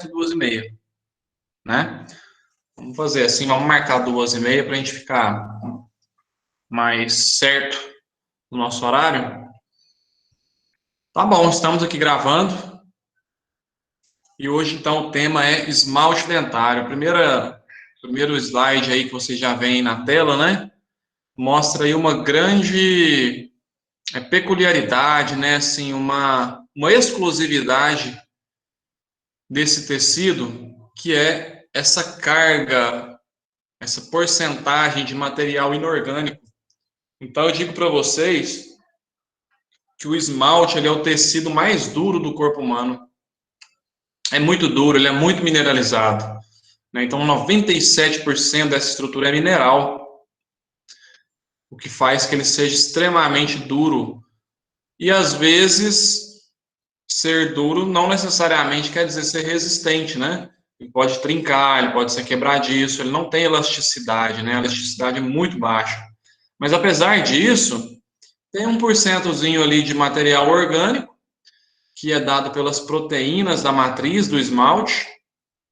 2h30, né? Vamos fazer assim, vamos marcar 2h30 para a gente ficar mais certo no nosso horário. Tá bom, estamos aqui gravando. E hoje, então, o tema é esmalte dentário. Primeiro slide aí que você já vê aí na tela, né? Mostra aí uma grande peculiaridade, né? Assim, uma exclusividade desse tecido, que é essa carga, essa porcentagem de material inorgânico. Então, eu digo para vocês que o esmalte ele é o tecido mais duro do corpo humano. É muito duro, ele é muito mineralizado, né? Então, 97% dessa estrutura é mineral, o que faz que ele seja extremamente duro. E, às vezes, ser duro não necessariamente quer dizer ser resistente, né? Ele pode trincar, ele pode ser quebradiço, ele não tem elasticidade, né? A elasticidade é muito baixa. Mas, apesar disso, tem 1%zinho ali de material orgânico, que é dado pelas proteínas da matriz do esmalte,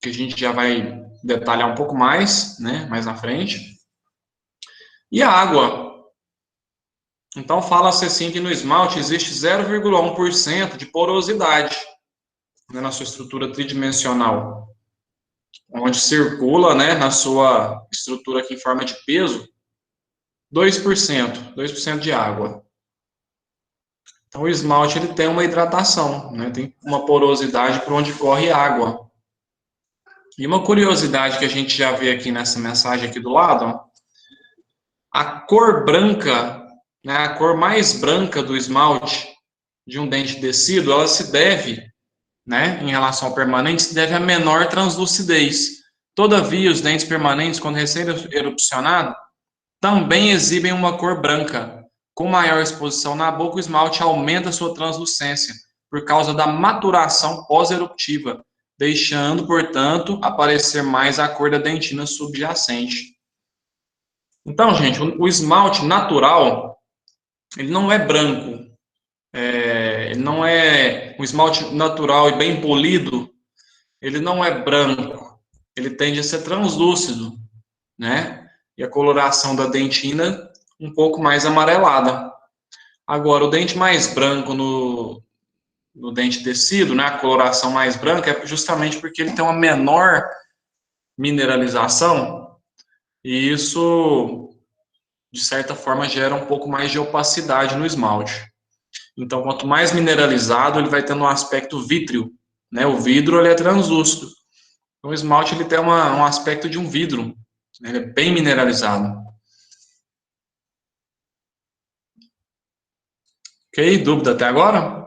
que a gente já vai detalhar um pouco mais, né, mais na frente. E a água. Então, fala-se assim que no esmalte existe 0,1% de porosidade, né, na sua estrutura tridimensional, onde circula, né, na sua estrutura aqui em forma de peso, 2% de água. Então, o esmalte ele tem uma hidratação, né, tem uma porosidade por onde corre água. E uma curiosidade que a gente já vê aqui nessa mensagem aqui do lado, ó, a cor branca, né, a cor mais branca do esmalte de um dente tecido, ela se deve, né, em relação ao permanente, se deve a menor translucidez. Todavia, os dentes permanentes, quando recém-erupcionados, também exibem uma cor branca. Com maior exposição na boca, o esmalte aumenta sua translucência, por causa da maturação pós-eruptiva, deixando, portanto, aparecer mais a cor da dentina subjacente. Então, gente, o esmalte natural, ele não é branco, ele não é um esmalte natural e bem polido, ele não é branco, ele tende a ser translúcido, né? E a coloração da dentina um pouco mais amarelada. Agora, o dente mais branco no dente tecido, né, a coloração mais branca, é justamente porque ele tem uma menor mineralização, e isso, de certa forma, gera um pouco mais de opacidade no esmalte. Então, quanto mais mineralizado, ele vai tendo um aspecto vítreo, né? O vidro, ele é translúcido. Então, o esmalte, ele tem um aspecto de um vidro, né? Ele é bem mineralizado. Ok? Dúvida até agora?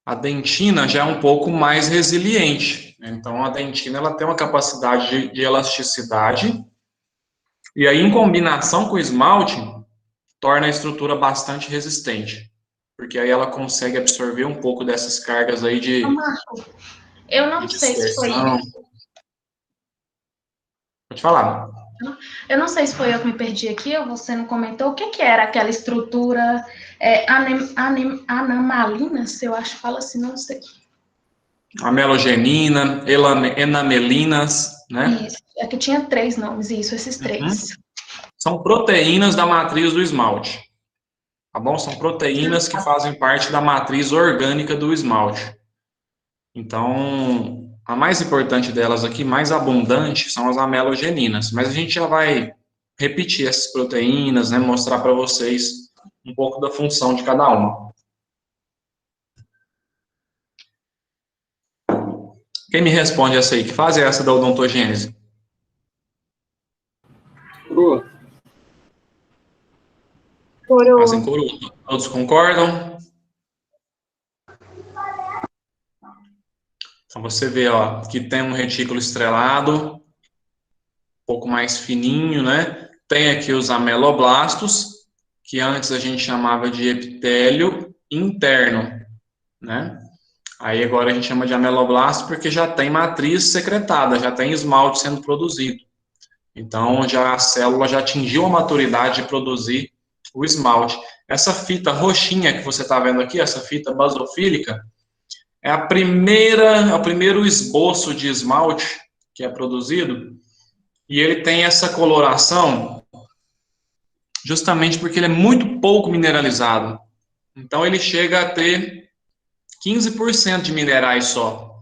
A dentina já é um pouco mais resiliente. Então, a dentina ela tem uma capacidade de elasticidade, e aí, em combinação com o esmalte, torna a estrutura bastante resistente, porque aí ela consegue absorver um pouco dessas cargas aí Marco, eu não de sei se foi dispersão. isso. Pode falar. Eu não sei se foi eu que me perdi aqui ou você não comentou o que era aquela estrutura anamalina, se eu acho que fala assim, não sei. Amelogenina, enamelinas, né? Isso, é que tinha 3 nomes, isso, esses 3. São proteínas da matriz do esmalte, tá bom? São proteínas que fazem parte da matriz orgânica do esmalte. Então, a mais importante delas aqui, mais abundante, são as amelogeninas. Mas a gente já vai repetir essas proteínas, né? Mostrar para vocês um pouco da função de cada uma. Quem me responde essa aí? Que fase é essa da odontogênese? Coroa. Fazem coroa. Todos concordam? Então você vê, ó, que tem um retículo estrelado, um pouco mais fininho, né? Tem aqui os ameloblastos, que antes a gente chamava de epitélio interno, né? Aí agora a gente chama de ameloblasto porque já tem matriz secretada, já tem esmalte sendo produzido. Então já a célula já atingiu a maturidade de produzir o esmalte. Essa fita roxinha que você está vendo aqui, essa fita basofílica, é o primeiro esboço de esmalte que é produzido, e ele tem essa coloração justamente porque ele é muito pouco mineralizado. Então, ele chega a ter 15% de minerais só.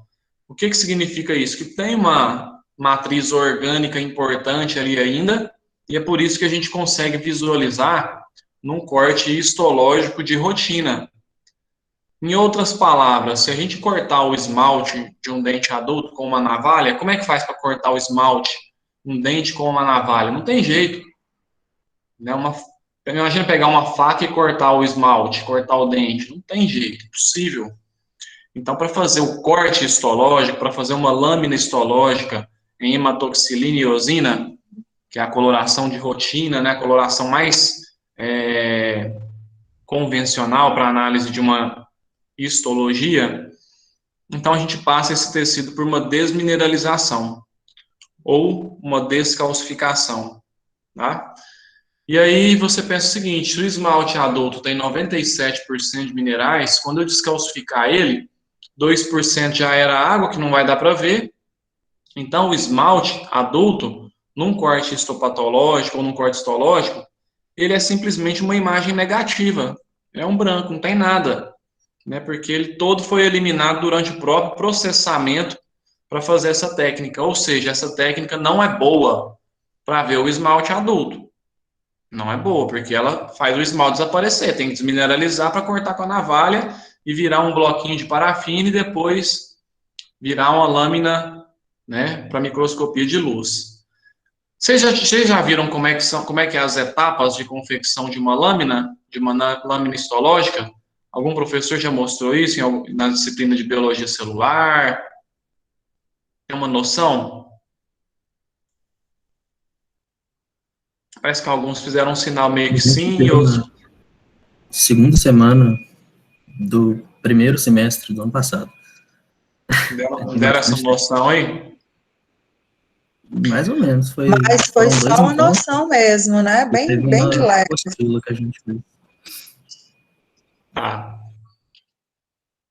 O que significa isso? Que tem uma matriz orgânica importante ali ainda, e é por isso que a gente consegue visualizar num corte histológico de rotina. Em outras palavras, se a gente cortar o esmalte de um dente adulto com uma navalha, como é que faz para cortar o esmalte, um dente com uma navalha? Não tem jeito. Né? Imagina pegar uma faca e cortar o esmalte, cortar o dente. Não tem jeito, impossível. Então, para fazer o corte histológico, para fazer uma lâmina histológica em hematoxilina e eosina, que é a coloração de rotina, né, a coloração mais convencional para análise de uma histologia, então a gente passa esse tecido por uma desmineralização ou uma descalcificação, tá? E aí você pensa o seguinte, se o esmalte adulto tem 97% de minerais, quando eu descalcificar ele, 2% já era água, que não vai dar para ver. Então, o esmalte adulto, num corte histopatológico ou num corte histológico, ele é simplesmente uma imagem negativa. É um branco, não tem nada. Né? Porque ele todo foi eliminado durante o próprio processamento para fazer essa técnica. Ou seja, essa técnica não é boa para ver o esmalte adulto. Não é boa, porque ela faz o esmalte desaparecer. Tem que desmineralizar para cortar com a navalha e virar um bloquinho de parafina e depois virar uma lâmina, né, para microscopia de luz. Vocês já viram como é que é as etapas de confecção de uma lâmina histológica? Algum professor já mostrou isso na disciplina de biologia celular? Tem uma noção? Parece que alguns fizeram um sinal meio que sim, e outros... Segunda semana do primeiro semestre do ano passado. Deram essa noção aí? Mais ou menos. Mas foi só uma noção mesmo, né? Bem de leve. Que a gente fez. Tá.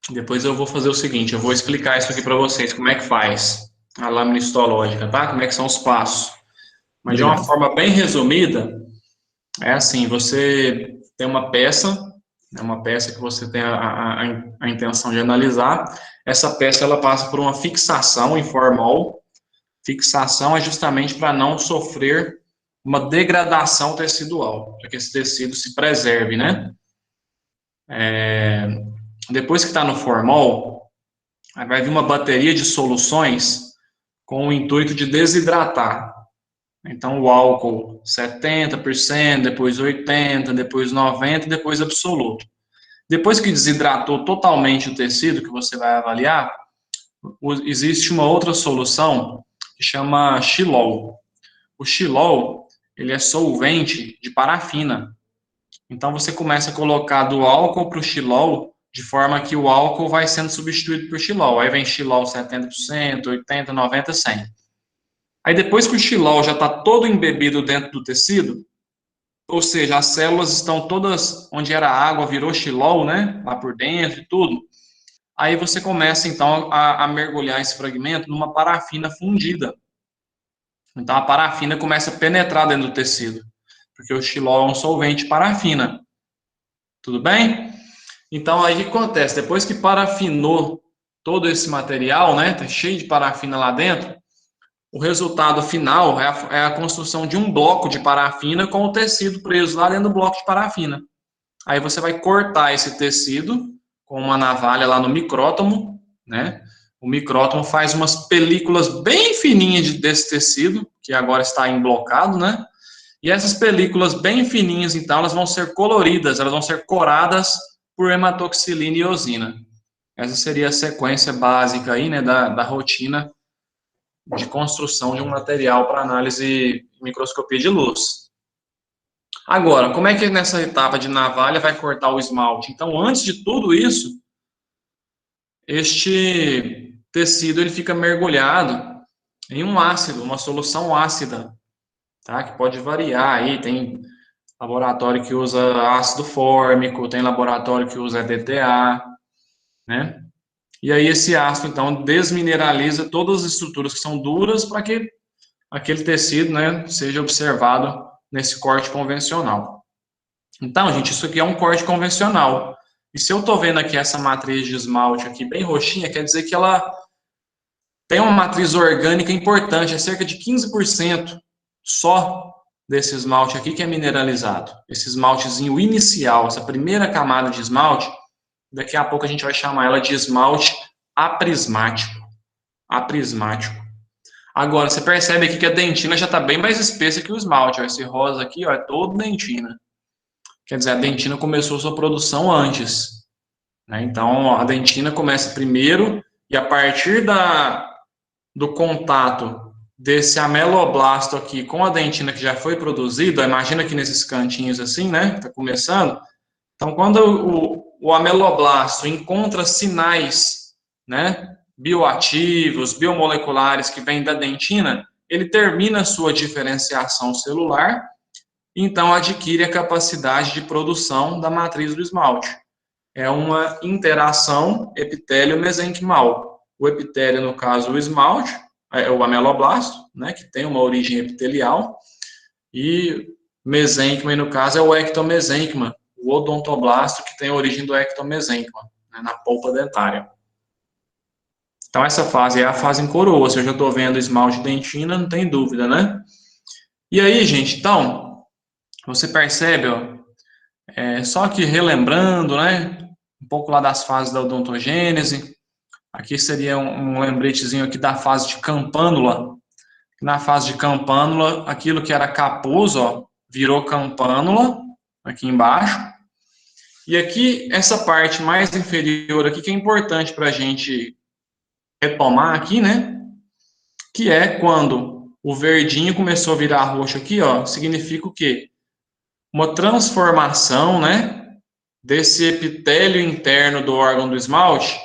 Depois eu vou fazer o seguinte, eu vou explicar isso aqui para vocês, como é que faz a lâmina histológica, tá? Como é que são os passos. Mas de uma forma bem resumida, é assim, você tem uma peça que você tem a intenção de analisar. Essa peça, ela passa por uma fixação em formol. Fixação é justamente para não sofrer uma degradação tecidual, para que esse tecido se preserve, né? Depois que está no formol, aí vai vir uma bateria de soluções com o intuito de desidratar. Então, o álcool 70%, depois 80%, depois 90%, depois absoluto. Depois que desidratou totalmente o tecido que você vai avaliar, existe uma outra solução que chama xilol. O xilol, ele é solvente de parafina. Então, você começa a colocar do álcool para o xilol, de forma que o álcool vai sendo substituído por xilol. Aí vem xilol 70%, 80%, 90%, 100%. Aí depois que o xilol já está todo embebido dentro do tecido, ou seja, as células estão todas, onde era água, virou xilol, né? Lá por dentro e tudo. Aí você começa, então, a mergulhar esse fragmento numa parafina fundida. Então, a parafina começa a penetrar dentro do tecido, porque o xilol é um solvente parafina. Tudo bem? Então, aí o que acontece? Depois que parafinou todo esse material, né? Tá cheio de parafina lá dentro, o resultado final é a construção de um bloco de parafina com o tecido preso lá dentro do bloco de parafina. Aí você vai cortar esse tecido com uma navalha lá no micrótomo, né? O micrótomo faz umas películas bem fininhas desse tecido, que agora está emblocado, né? E essas películas bem fininhas, então, elas vão ser coloridas, elas vão ser coradas por hematoxilina e eosina. Essa seria a sequência básica aí, né, da rotina de construção de um material para análise e microscopia de luz. Agora, como é que nessa etapa de navalha vai cortar o esmalte? Então, antes de tudo isso, este tecido ele fica mergulhado em um ácido, uma solução ácida, tá? Que pode variar aí, tem laboratório que usa ácido fórmico, tem laboratório que usa EDTA, né? E aí esse ácido, então, desmineraliza todas as estruturas que são duras para que aquele tecido, né, seja observado nesse corte convencional. Então, gente, isso aqui é um corte convencional. E se eu estou vendo aqui essa matriz de esmalte aqui bem roxinha, quer dizer que ela tem uma matriz orgânica importante, é cerca de 15% só desse esmalte aqui que é mineralizado. Esse esmaltezinho inicial, essa primeira camada de esmalte, daqui a pouco a gente vai chamar ela de esmalte aprismático. Aprismático. Agora, você percebe aqui que a dentina já está bem mais espessa que o esmalte. Ó. Esse rosa aqui ó, é todo dentina. Quer dizer, a dentina começou sua produção antes. Né? Então, ó, a dentina começa primeiro e a partir do contato desse ameloblasto aqui com a dentina que já foi produzida, imagina aqui nesses cantinhos assim, né? Está começando. Então, quando o ameloblasto encontra sinais, né, bioativos, biomoleculares que vêm da dentina, ele termina a sua diferenciação celular e então adquire a capacidade de produção da matriz do esmalte. É uma interação epitélio-mesenquimal. O epitélio, no caso, o esmalte, é o ameloblasto, né, que tem uma origem epitelial, e mesênquima, no caso, é o ectomesênquima, o odontoblasto, que tem a origem do ectomesênquima, né, na polpa dentária. Então, essa fase é a fase em coroa. Se eu já estou vendo esmalte dentina, não tem dúvida, né? E aí, gente, então, você percebe, ó, só que relembrando, né, um pouco lá das fases da odontogênese, aqui seria um lembretezinho aqui da fase de campânula. Na fase de campânula, aquilo que era capuz, ó, virou campânula, aqui embaixo. E aqui, essa parte mais inferior aqui, que é importante para a gente retomar aqui, né? Que é quando o verdinho começou a virar roxo aqui, ó, significa o quê? Uma transformação, né? Desse epitélio interno do órgão do esmalte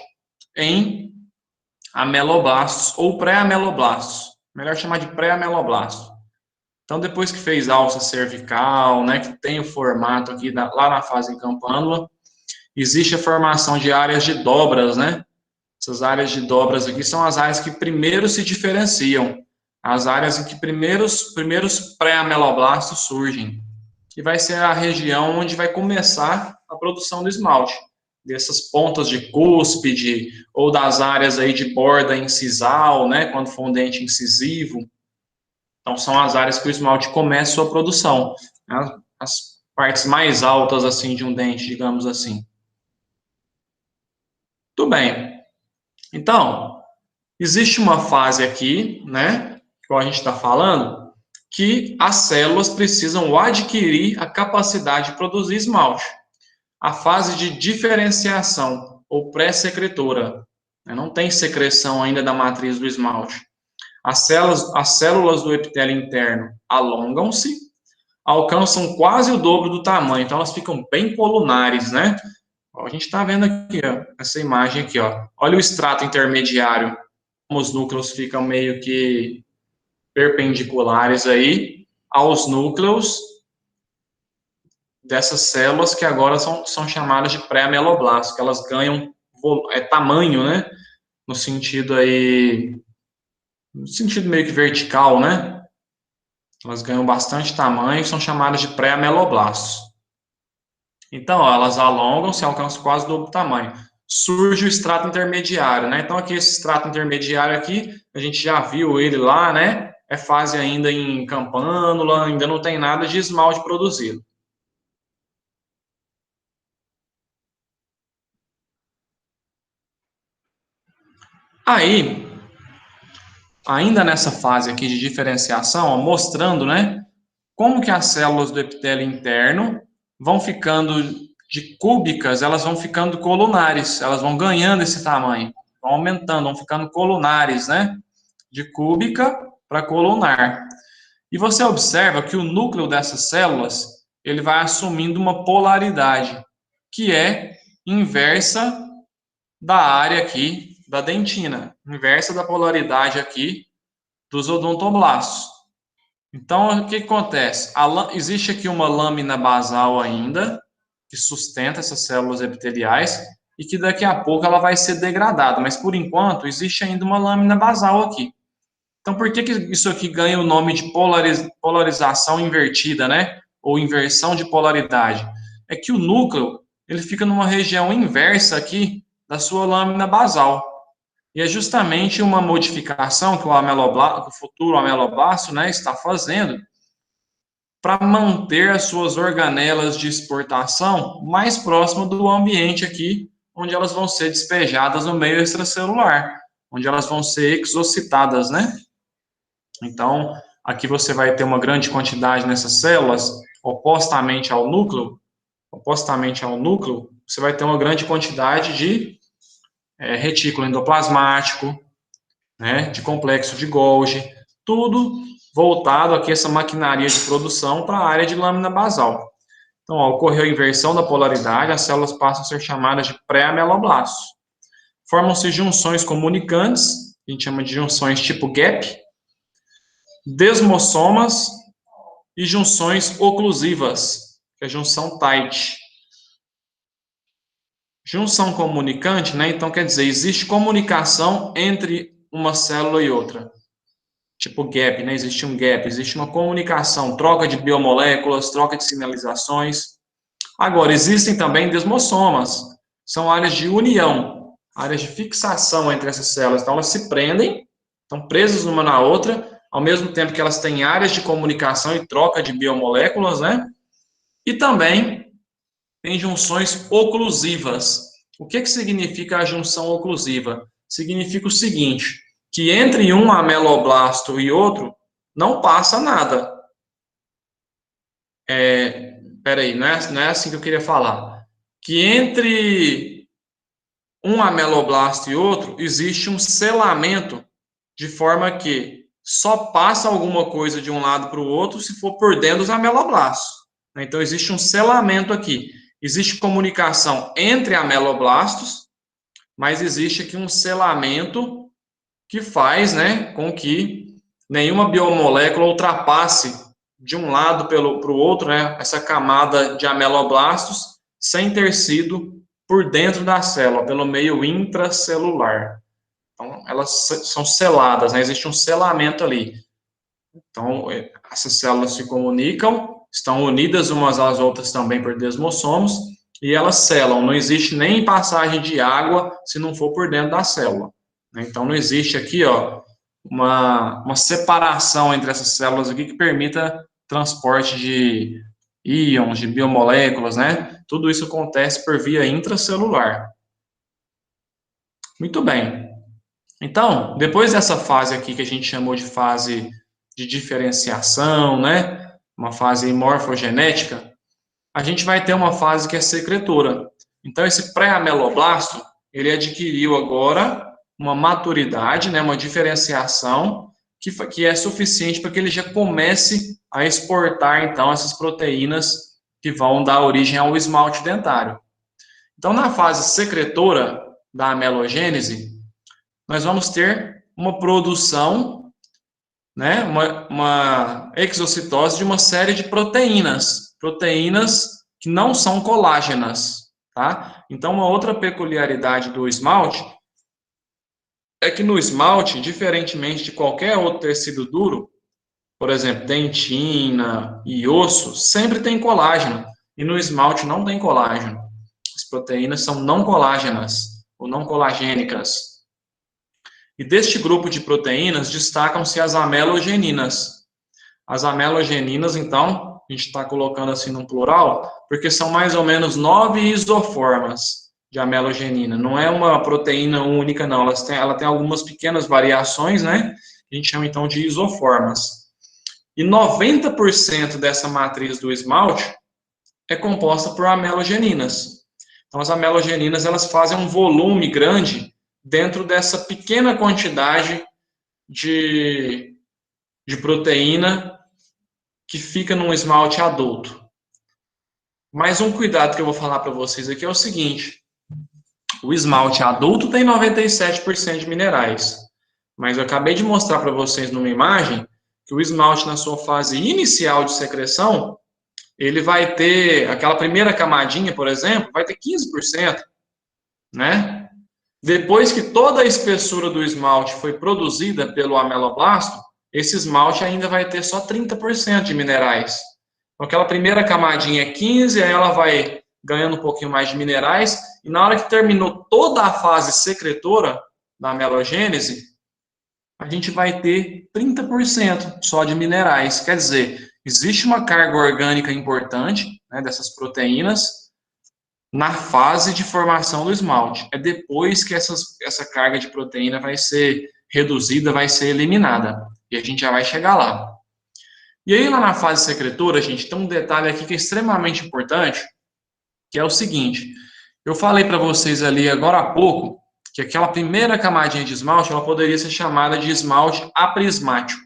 em ameloblastos ou pré-ameloblastos. Melhor chamar de pré-ameloblasto. Então, depois que fez alça cervical, né, que tem o formato aqui lá na fase em campânula, existe a formação de áreas de dobras, né? Essas áreas de dobras aqui são as áreas que primeiro se diferenciam, as áreas em que primeiros pré-ameloblastos surgem. E vai ser a região onde vai começar a produção do esmalte, dessas pontas de cúspide, ou das áreas aí de borda incisal, né, quando for um dente incisivo. Então, são as áreas que o esmalte começa a sua produção, né? As partes mais altas, assim, de um dente, digamos assim. Tudo bem. Então, existe uma fase aqui, né, que a gente está falando, que as células precisam adquirir a capacidade de produzir esmalte. A fase de diferenciação, ou pré-secretora. Não tem secreção ainda da matriz do esmalte. As células do epitélio interno alongam-se, alcançam quase o dobro do tamanho, então elas ficam bem colunares, né? Ó, a gente está vendo aqui, ó, essa imagem aqui, ó. Olha o extrato intermediário, como os núcleos ficam meio que perpendiculares aí aos núcleos dessas células que agora são chamadas de pré-ameloblastos, que elas ganham tamanho, né? No sentido meio que vertical, né? Elas ganham bastante tamanho e são chamadas de pré-ameloblastos. Então, ó, elas alongam-se, alcançam quase o dobro do tamanho. Surge o extrato intermediário, né? Então, aqui, esse extrato intermediário aqui, a gente já viu ele lá, né? É fase ainda em campânula, ainda não tem nada de esmalte produzido. Aí, ainda nessa fase aqui de diferenciação, ó, mostrando, né, como que as células do epitélio interno vão ficando de cúbicas, elas vão ficando colunares, elas vão ganhando esse tamanho, vão aumentando, vão ficando colunares, né, de cúbica para colunar. E você observa que o núcleo dessas células, ele vai assumindo uma polaridade, que é inversa da área aqui da dentina, inversa da polaridade aqui dos odontoblastos. Então, o que acontece? Existe aqui uma lâmina basal ainda, que sustenta essas células epiteliais, e que daqui a pouco ela vai ser degradada, mas por enquanto existe ainda uma lâmina basal aqui. Então, por que isso aqui ganha o nome de polarização invertida, né? Ou inversão de polaridade? É que o núcleo, ele fica numa região inversa aqui da sua lâmina basal. E é justamente uma modificação que o futuro ameloblasto, né, está fazendo para manter as suas organelas de exportação mais próximas do ambiente aqui, onde elas vão ser despejadas no meio extracelular, onde elas vão ser exocitadas, né? Então, aqui você vai ter uma grande quantidade nessas células, opostamente ao núcleo, você vai ter uma grande quantidade de retículo endoplasmático, né, de complexo de Golgi, tudo voltado aqui, essa maquinaria de produção para a área de lâmina basal. Então, ó, ocorreu a inversão da polaridade, as células passam a ser chamadas de pré-ameloblastos. Formam-se junções comunicantes, a gente chama de junções tipo gap, desmossomas e junções oclusivas, que é a junção tight. Junção comunicante, né? Então, quer dizer, existe comunicação entre uma célula e outra. Tipo gap, né? Existe um gap, existe uma comunicação, troca de biomoléculas, troca de sinalizações. Agora, existem também desmossomas. São áreas de união, áreas de fixação entre essas células. Então, elas se prendem, estão presas uma na outra, ao mesmo tempo que elas têm áreas de comunicação e troca de biomoléculas, né? E também tem junções oclusivas. O que significa a junção oclusiva? Significa o seguinte, que entre um ameloblasto e outro não passa nada. Peraí, não é assim que eu queria falar. Que entre um ameloblasto e outro existe um selamento, de forma que só passa alguma coisa de um lado para o outro se for por dentro dos ameloblastos. Então, existe um selamento aqui. Existe comunicação entre ameloblastos, mas existe aqui um selamento que faz, né, com que nenhuma biomolécula ultrapasse de um lado para o outro, né, essa camada de ameloblastos, sem ter sido por dentro da célula, pelo meio intracelular. Então, elas são seladas, né, existe um selamento ali. Então, essas células se comunicam, estão unidas umas às outras também por desmossomos, e elas selam. Não existe nem passagem de água se não for por dentro da célula. Então, não existe aqui, ó, uma separação entre essas células aqui que permita transporte de íons, de biomoléculas, né? Tudo isso acontece por via intracelular. Muito bem. Então, depois dessa fase aqui que a gente chamou de fase de diferenciação, né? Uma fase morfogenética, a gente vai ter uma fase que é secretora. Então, esse pré-ameloblasto, ele adquiriu agora uma maturidade, né? Uma diferenciação que é suficiente para que ele já comece a exportar, então, essas proteínas que vão dar origem ao esmalte dentário. Então, na fase secretora da amelogênese, nós vamos ter uma produção, né, uma exocitose de uma série de proteínas que não são colágenas, tá? Então, uma outra peculiaridade do esmalte é que no esmalte, diferentemente de qualquer outro tecido duro, por exemplo, dentina e osso, sempre tem colágeno, e no esmalte não tem colágeno. As proteínas são não colágenas, ou não colagênicas. E deste grupo de proteínas destacam-se as amelogeninas. As amelogeninas, então, a gente está colocando assim no plural, porque são mais ou menos 9 isoformas de amelogenina. Não é uma proteína única, não. Ela tem algumas pequenas variações, né? A gente chama então de isoformas. E 90% dessa matriz do esmalte é composta por amelogeninas. Então, as amelogeninas, elas fazem um volume grande dentro dessa pequena quantidade de proteína que fica num esmalte adulto. Mas um cuidado que eu vou falar para vocês aqui é o seguinte: o esmalte adulto tem 97% de minerais, mas eu acabei de mostrar para vocês numa imagem que o esmalte na sua fase inicial de secreção, ele vai ter, aquela primeira camadinha, por exemplo, vai ter 15%. né? Depois que toda a espessura do esmalte foi produzida pelo ameloblasto, esse esmalte ainda vai ter só 30% de minerais. Então, aquela primeira camadinha é 15, aí ela vai ganhando um pouquinho mais de minerais, e na hora que terminou toda a fase secretora da amelogênese, a gente vai ter 30% só de minerais. Quer dizer, existe uma carga orgânica importante, né, dessas proteínas na fase de formação do esmalte. É depois que essa carga de proteína vai ser reduzida, vai ser eliminada. E a gente já vai chegar lá. E aí, lá na fase secretora, gente, tem um detalhe aqui que é extremamente importante, que é o seguinte. Eu falei para vocês ali agora há pouco que aquela primeira camadinha de esmalte, ela poderia ser chamada de esmalte aprismático.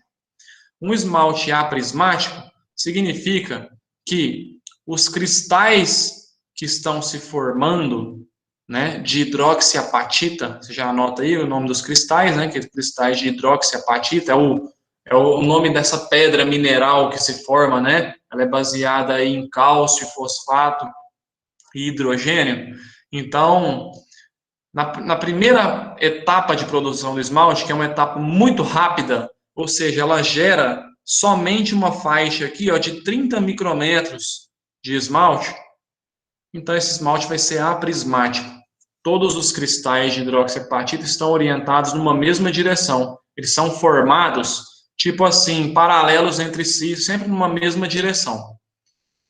Um esmalte aprismático significa que os cristais que estão se formando, né, de hidroxiapatita, você já anota aí o nome dos cristais, né, que é cristais de hidroxiapatita, é o nome dessa pedra mineral que se forma, né, ela é baseada em cálcio, fosfato e hidrogênio. Então, na primeira etapa de produção do esmalte, que é uma etapa muito rápida, ou seja, ela gera somente uma faixa aqui, ó, de 30 micrômetros de esmalte, então esse esmalte vai ser aprismático. Todos os cristais de hidroxiapatita estão orientados numa mesma direção. Eles são formados, tipo assim, paralelos entre si, sempre numa mesma direção.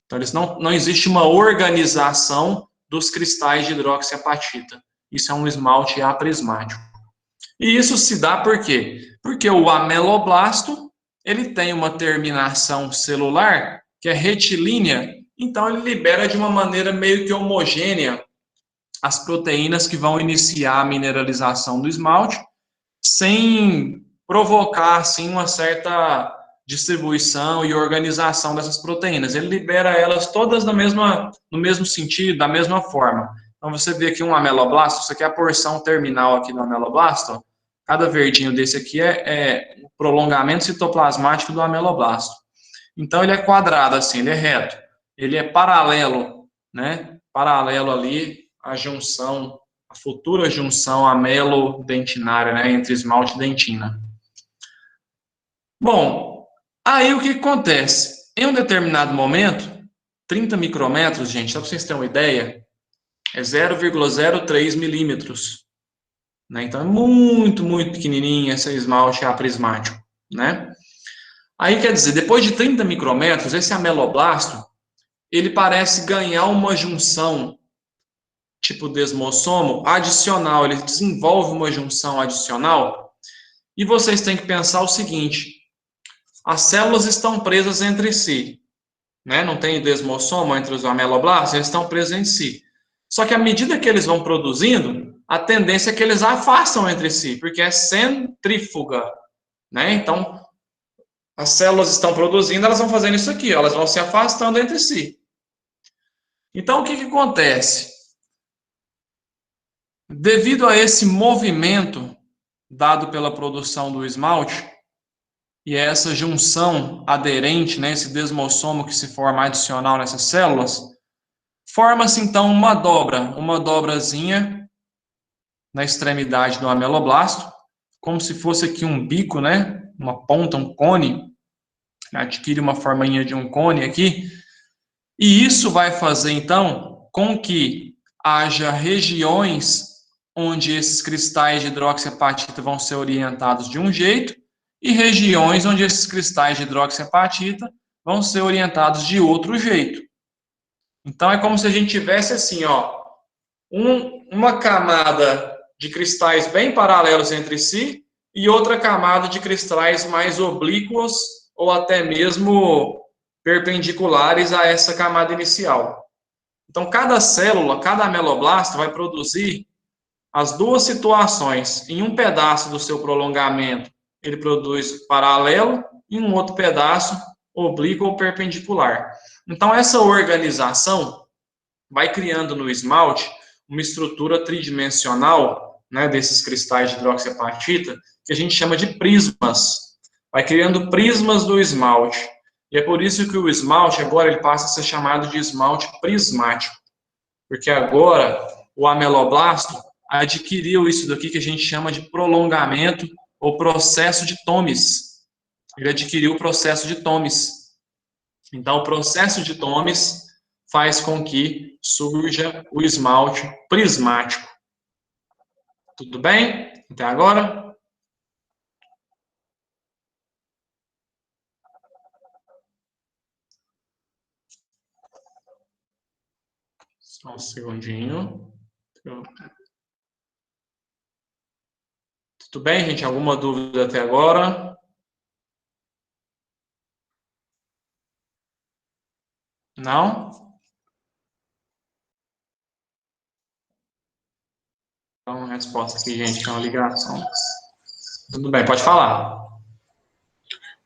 Então, não existe uma organização dos cristais de hidroxiapatita. Isso é um esmalte aprismático. E isso se dá por quê? Porque o ameloblasto, ele tem uma terminação celular que é retilínea, então ele libera de uma maneira meio que homogênea as proteínas que vão iniciar a mineralização do esmalte, sem provocar, assim, uma certa distribuição e organização dessas proteínas. Ele libera elas todas no mesmo sentido, da mesma forma. Então, você vê aqui um ameloblasto, isso aqui é a porção terminal aqui do ameloblasto, ó. Cada verdinho desse aqui é o prolongamento citoplasmático do ameloblasto. Então, ele é quadrado, assim, ele é reto. Ele é paralelo, né? Paralelo ali à junção, a futura junção amelo-dentinária, né? Entre esmalte e dentina. Bom, aí o que acontece? Em um determinado momento, 30 micrômetros, gente, só para vocês terem uma ideia, é 0,03 milímetros. Né? Então, é muito, muito pequenininho esse esmalte aprismático, né? Aí, quer dizer, depois de 30 micrômetros, esse ameloblasto, ele parece ganhar uma junção, tipo desmossomo, adicional. Ele desenvolve uma junção adicional. E vocês têm que pensar o seguinte, as células estão presas entre si, né? Não tem desmossomo entre os ameloblastos, eles estão presos entre si. Só que à medida que eles vão produzindo, a tendência é que eles afastam entre si, porque é centrífuga, né? Então, as células estão produzindo, elas vão fazendo isso aqui, elas vão se afastando entre si. Então, o que acontece? Devido a esse movimento dado pela produção do esmalte, e essa junção aderente, né, esse desmossomo que se forma adicional nessas células, forma-se então uma dobrazinha na extremidade do ameloblasto, como se fosse aqui um bico, né, uma ponta, um cone, adquire uma forminha de um cone aqui, e isso vai fazer então com que haja regiões onde esses cristais de hidroxiapatita vão ser orientados de um jeito, e regiões onde esses cristais de hidroxiapatita vão ser orientados de outro jeito. Então, é como se a gente tivesse assim, ó, uma camada de cristais bem paralelos entre si e outra camada de cristais mais oblíquos ou até mesmo perpendiculares a essa camada inicial. Então, cada célula, cada ameloblasto vai produzir as duas situações. Em um pedaço do seu prolongamento, ele produz paralelo, e em um outro pedaço, oblíquo ou perpendicular. Então, essa organização vai criando no esmalte uma estrutura tridimensional, né, desses cristais de hidroxiapatita, que a gente chama de prismas. Vai criando prismas do esmalte. E é por isso que o esmalte, agora, ele passa a ser chamado de esmalte prismático. Porque agora, o ameloblasto adquiriu isso daqui que a gente chama de prolongamento ou processo de Thomis. Ele adquiriu o processo de Thomis. Então, o processo de Thomis faz com que surja o esmalte prismático. Tudo bem? Até agora? Só um segundinho. Tudo bem, gente? Alguma dúvida até agora? Não? Então, a resposta aqui, gente, é uma ligação. Tudo bem, pode falar.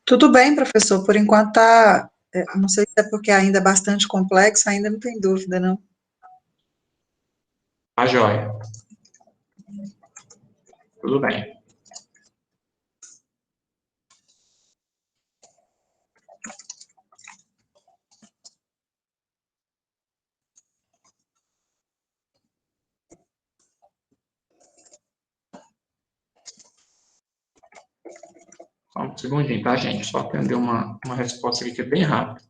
Tudo bem, professor, por enquanto tá, não sei se é porque ainda é bastante complexo, ainda não tem dúvida, não. Tá joia. Tudo bem. Só um segundinho, tá, gente? Só aprender uma resposta aqui que é bem rápida.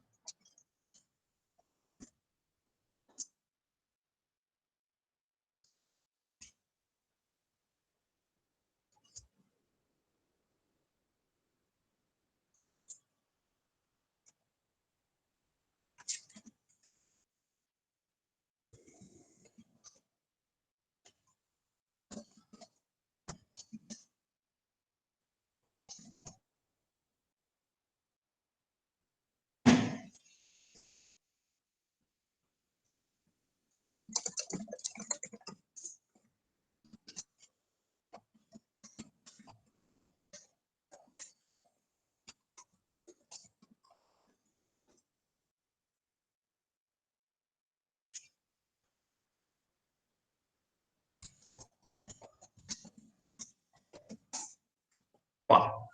Ó.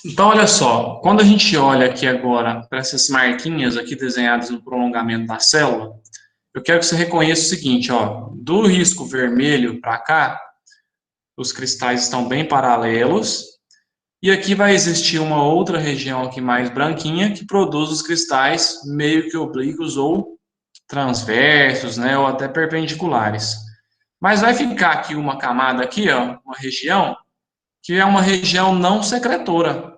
Então, olha só, quando a gente olha aqui agora para essas marquinhas aqui desenhadas no prolongamento da célula, eu quero que você reconheça o seguinte, ó, do risco vermelho para cá, os cristais estão bem paralelos, e aqui vai existir uma outra região aqui mais branquinha que produz os cristais meio que oblíquos ou transversos, né, ou até perpendiculares. Mas vai ficar aqui uma camada aqui, ó, uma região, que é uma região não secretora.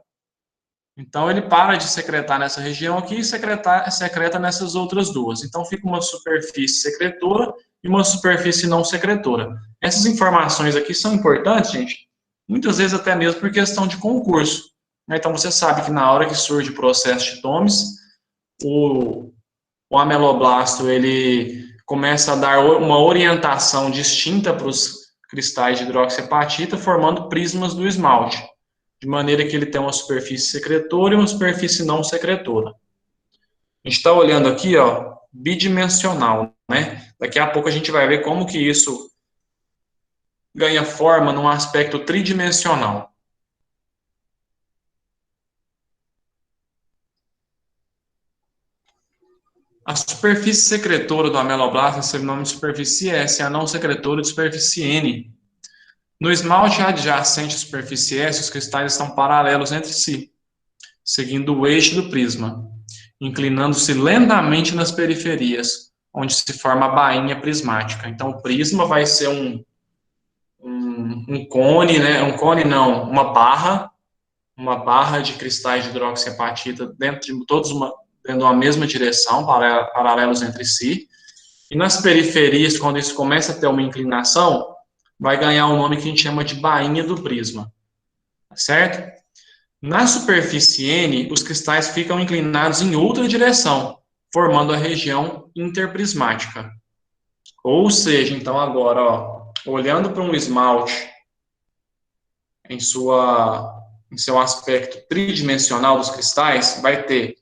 Então, ele para de secretar nessa região aqui e secreta nessas outras duas. Então, fica uma superfície secretora e uma superfície não secretora. Essas informações aqui são importantes, gente, muitas vezes até mesmo por questão de concurso. Então, você sabe que na hora que surge o processo de Thomis, o ameloblasto, ele começa a dar uma orientação distinta para os cristais de hidroxiapatita, formando prismas do esmalte, de maneira que ele tem uma superfície secretora e uma superfície não secretora. A gente está olhando aqui, ó, bidimensional, né? Daqui a pouco a gente vai ver como que isso ganha forma num aspecto tridimensional. A superfície secretora do ameloblasto recebe o nome de superfície S, a não secretora de superfície N. No esmalte adjacente à superfície S, os cristais estão paralelos entre si, seguindo o eixo do prisma, inclinando-se lentamente nas periferias, onde se forma a bainha prismática. Então, o prisma vai ser um cone, né? Um cone não, uma barra de cristais de hidroxiapatita dentro de uma mesma direção, paralelos entre si. E nas periferias, quando isso começa a ter uma inclinação, vai ganhar um nome que a gente chama de bainha do prisma, certo? Na superfície N, os cristais ficam inclinados em outra direção, formando a região interprismática. Ou seja, então agora, ó, olhando para um esmalte em seu aspecto tridimensional dos cristais, vai ter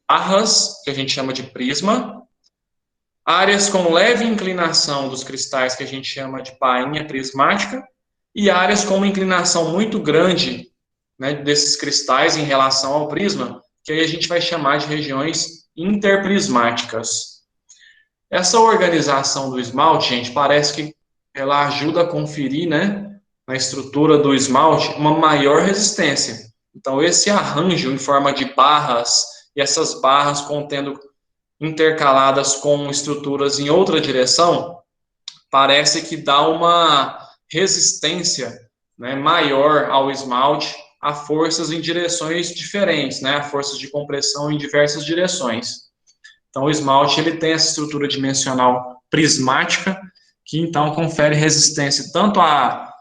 barras, que a gente chama de prisma, áreas com leve inclinação dos cristais, que a gente chama de bainha prismática, e áreas com uma inclinação muito grande, né, desses cristais em relação ao prisma, que aí a gente vai chamar de regiões interprismáticas. Essa organização do esmalte, gente, parece que ela ajuda a conferir, né, na estrutura do esmalte, uma maior resistência. Então, esse arranjo em forma de barras, e essas barras contendo intercaladas com estruturas em outra direção, parece que dá uma resistência, né, maior ao esmalte, a forças em direções diferentes, né, a forças de compressão em diversas direções. Então, o esmalte ele tem essa estrutura dimensional prismática, que então confere resistência tanto a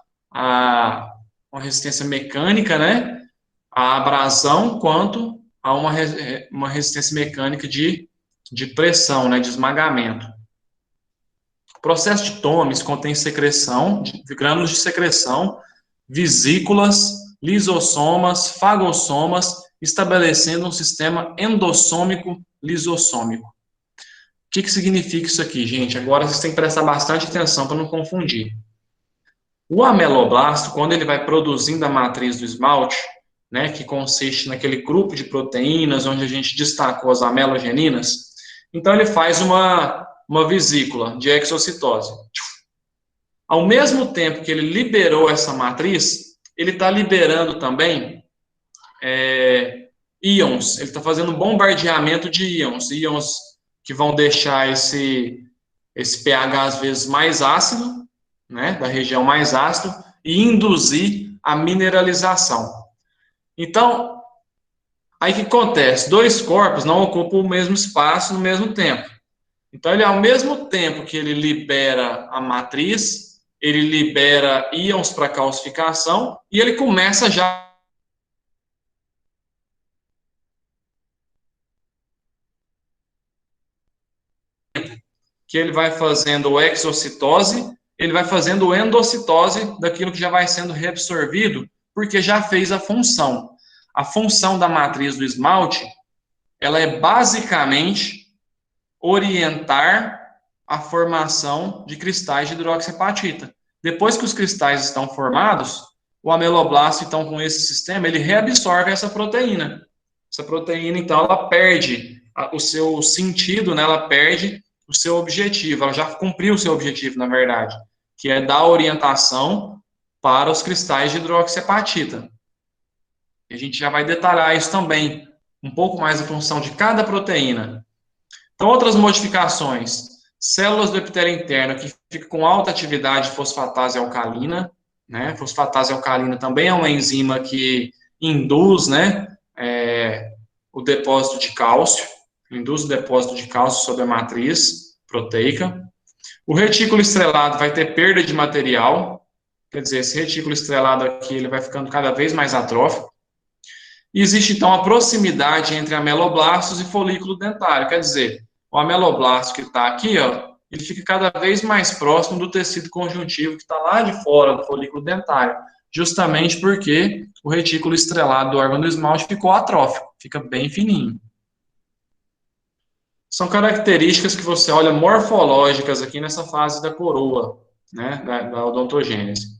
uma resistência mecânica, né, a abrasão, quanto a uma resistência mecânica de pressão, né, de esmagamento. O processo de Thomes contém secreção, de grânulos de secreção, vesículas, lisossomas, fagossomas, estabelecendo um sistema endossômico lisossômico. O que significa isso aqui, gente? Agora vocês têm que prestar bastante atenção para não confundir. O ameloblasto, quando ele vai produzindo a matriz do esmalte, né, que consiste naquele grupo de proteínas onde a gente destacou as amelogeninas, então ele faz uma vesícula de exocitose. Ao mesmo tempo que ele liberou essa matriz, ele está liberando também íons, ele está fazendo um bombardeamento de íons que vão deixar esse pH às vezes mais ácido, né, da região mais ácido, e induzir a mineralização. Então, aí o que acontece? Dois corpos não ocupam o mesmo espaço no mesmo tempo. Então, ele, ao mesmo tempo que ele libera a matriz, ele libera íons para calcificação e ele começa já que ele vai fazendo exocitose, ele vai fazendo endocitose daquilo que já vai sendo reabsorvido, porque já fez a função. A função da matriz do esmalte, ela é basicamente orientar a formação de cristais de hidroxiapatita. Depois que os cristais estão formados, o ameloblasto, então, com esse sistema, ele reabsorve essa proteína. Essa proteína, então, ela perde o seu sentido, né? Ela perde o seu objetivo. Ela já cumpriu o seu objetivo, na verdade, que é dar orientação para os cristais de hidroxiapatita. E a gente já vai detalhar isso também, um pouco mais a função de cada proteína. Então, outras modificações. Células do epitélio interno que ficam com alta atividade de fosfatase alcalina, né? Fosfatase alcalina também é uma enzima que induz, né, o depósito de cálcio, induz o depósito de cálcio sobre a matriz proteica. O retículo estrelado vai ter perda de material, quer dizer, esse retículo estrelado aqui ele vai ficando cada vez mais atrófico. E existe, então, a proximidade entre ameloblastos e folículo dentário, quer dizer, o ameloblasto que está aqui, ó, ele fica cada vez mais próximo do tecido conjuntivo que está lá de fora do folículo dentário, justamente porque o retículo estrelado do órgão do esmalte ficou atrófico, fica bem fininho. São características que você olha morfológicas aqui nessa fase da coroa, né, da odontogênese.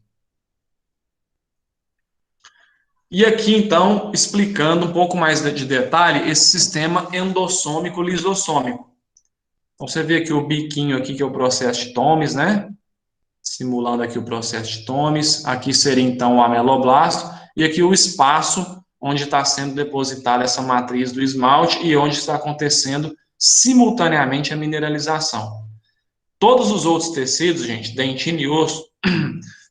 E aqui, então, explicando um pouco mais de detalhe esse sistema endossômico lisossômico. Então, você vê aqui o biquinho aqui, que é o processo de Thomes, né? Simulando aqui o processo de Thomes. Aqui seria, então, o ameloblasto. E aqui o espaço onde está sendo depositada essa matriz do esmalte e onde está acontecendo simultaneamente a mineralização. Todos os outros tecidos, gente, dentina e osso,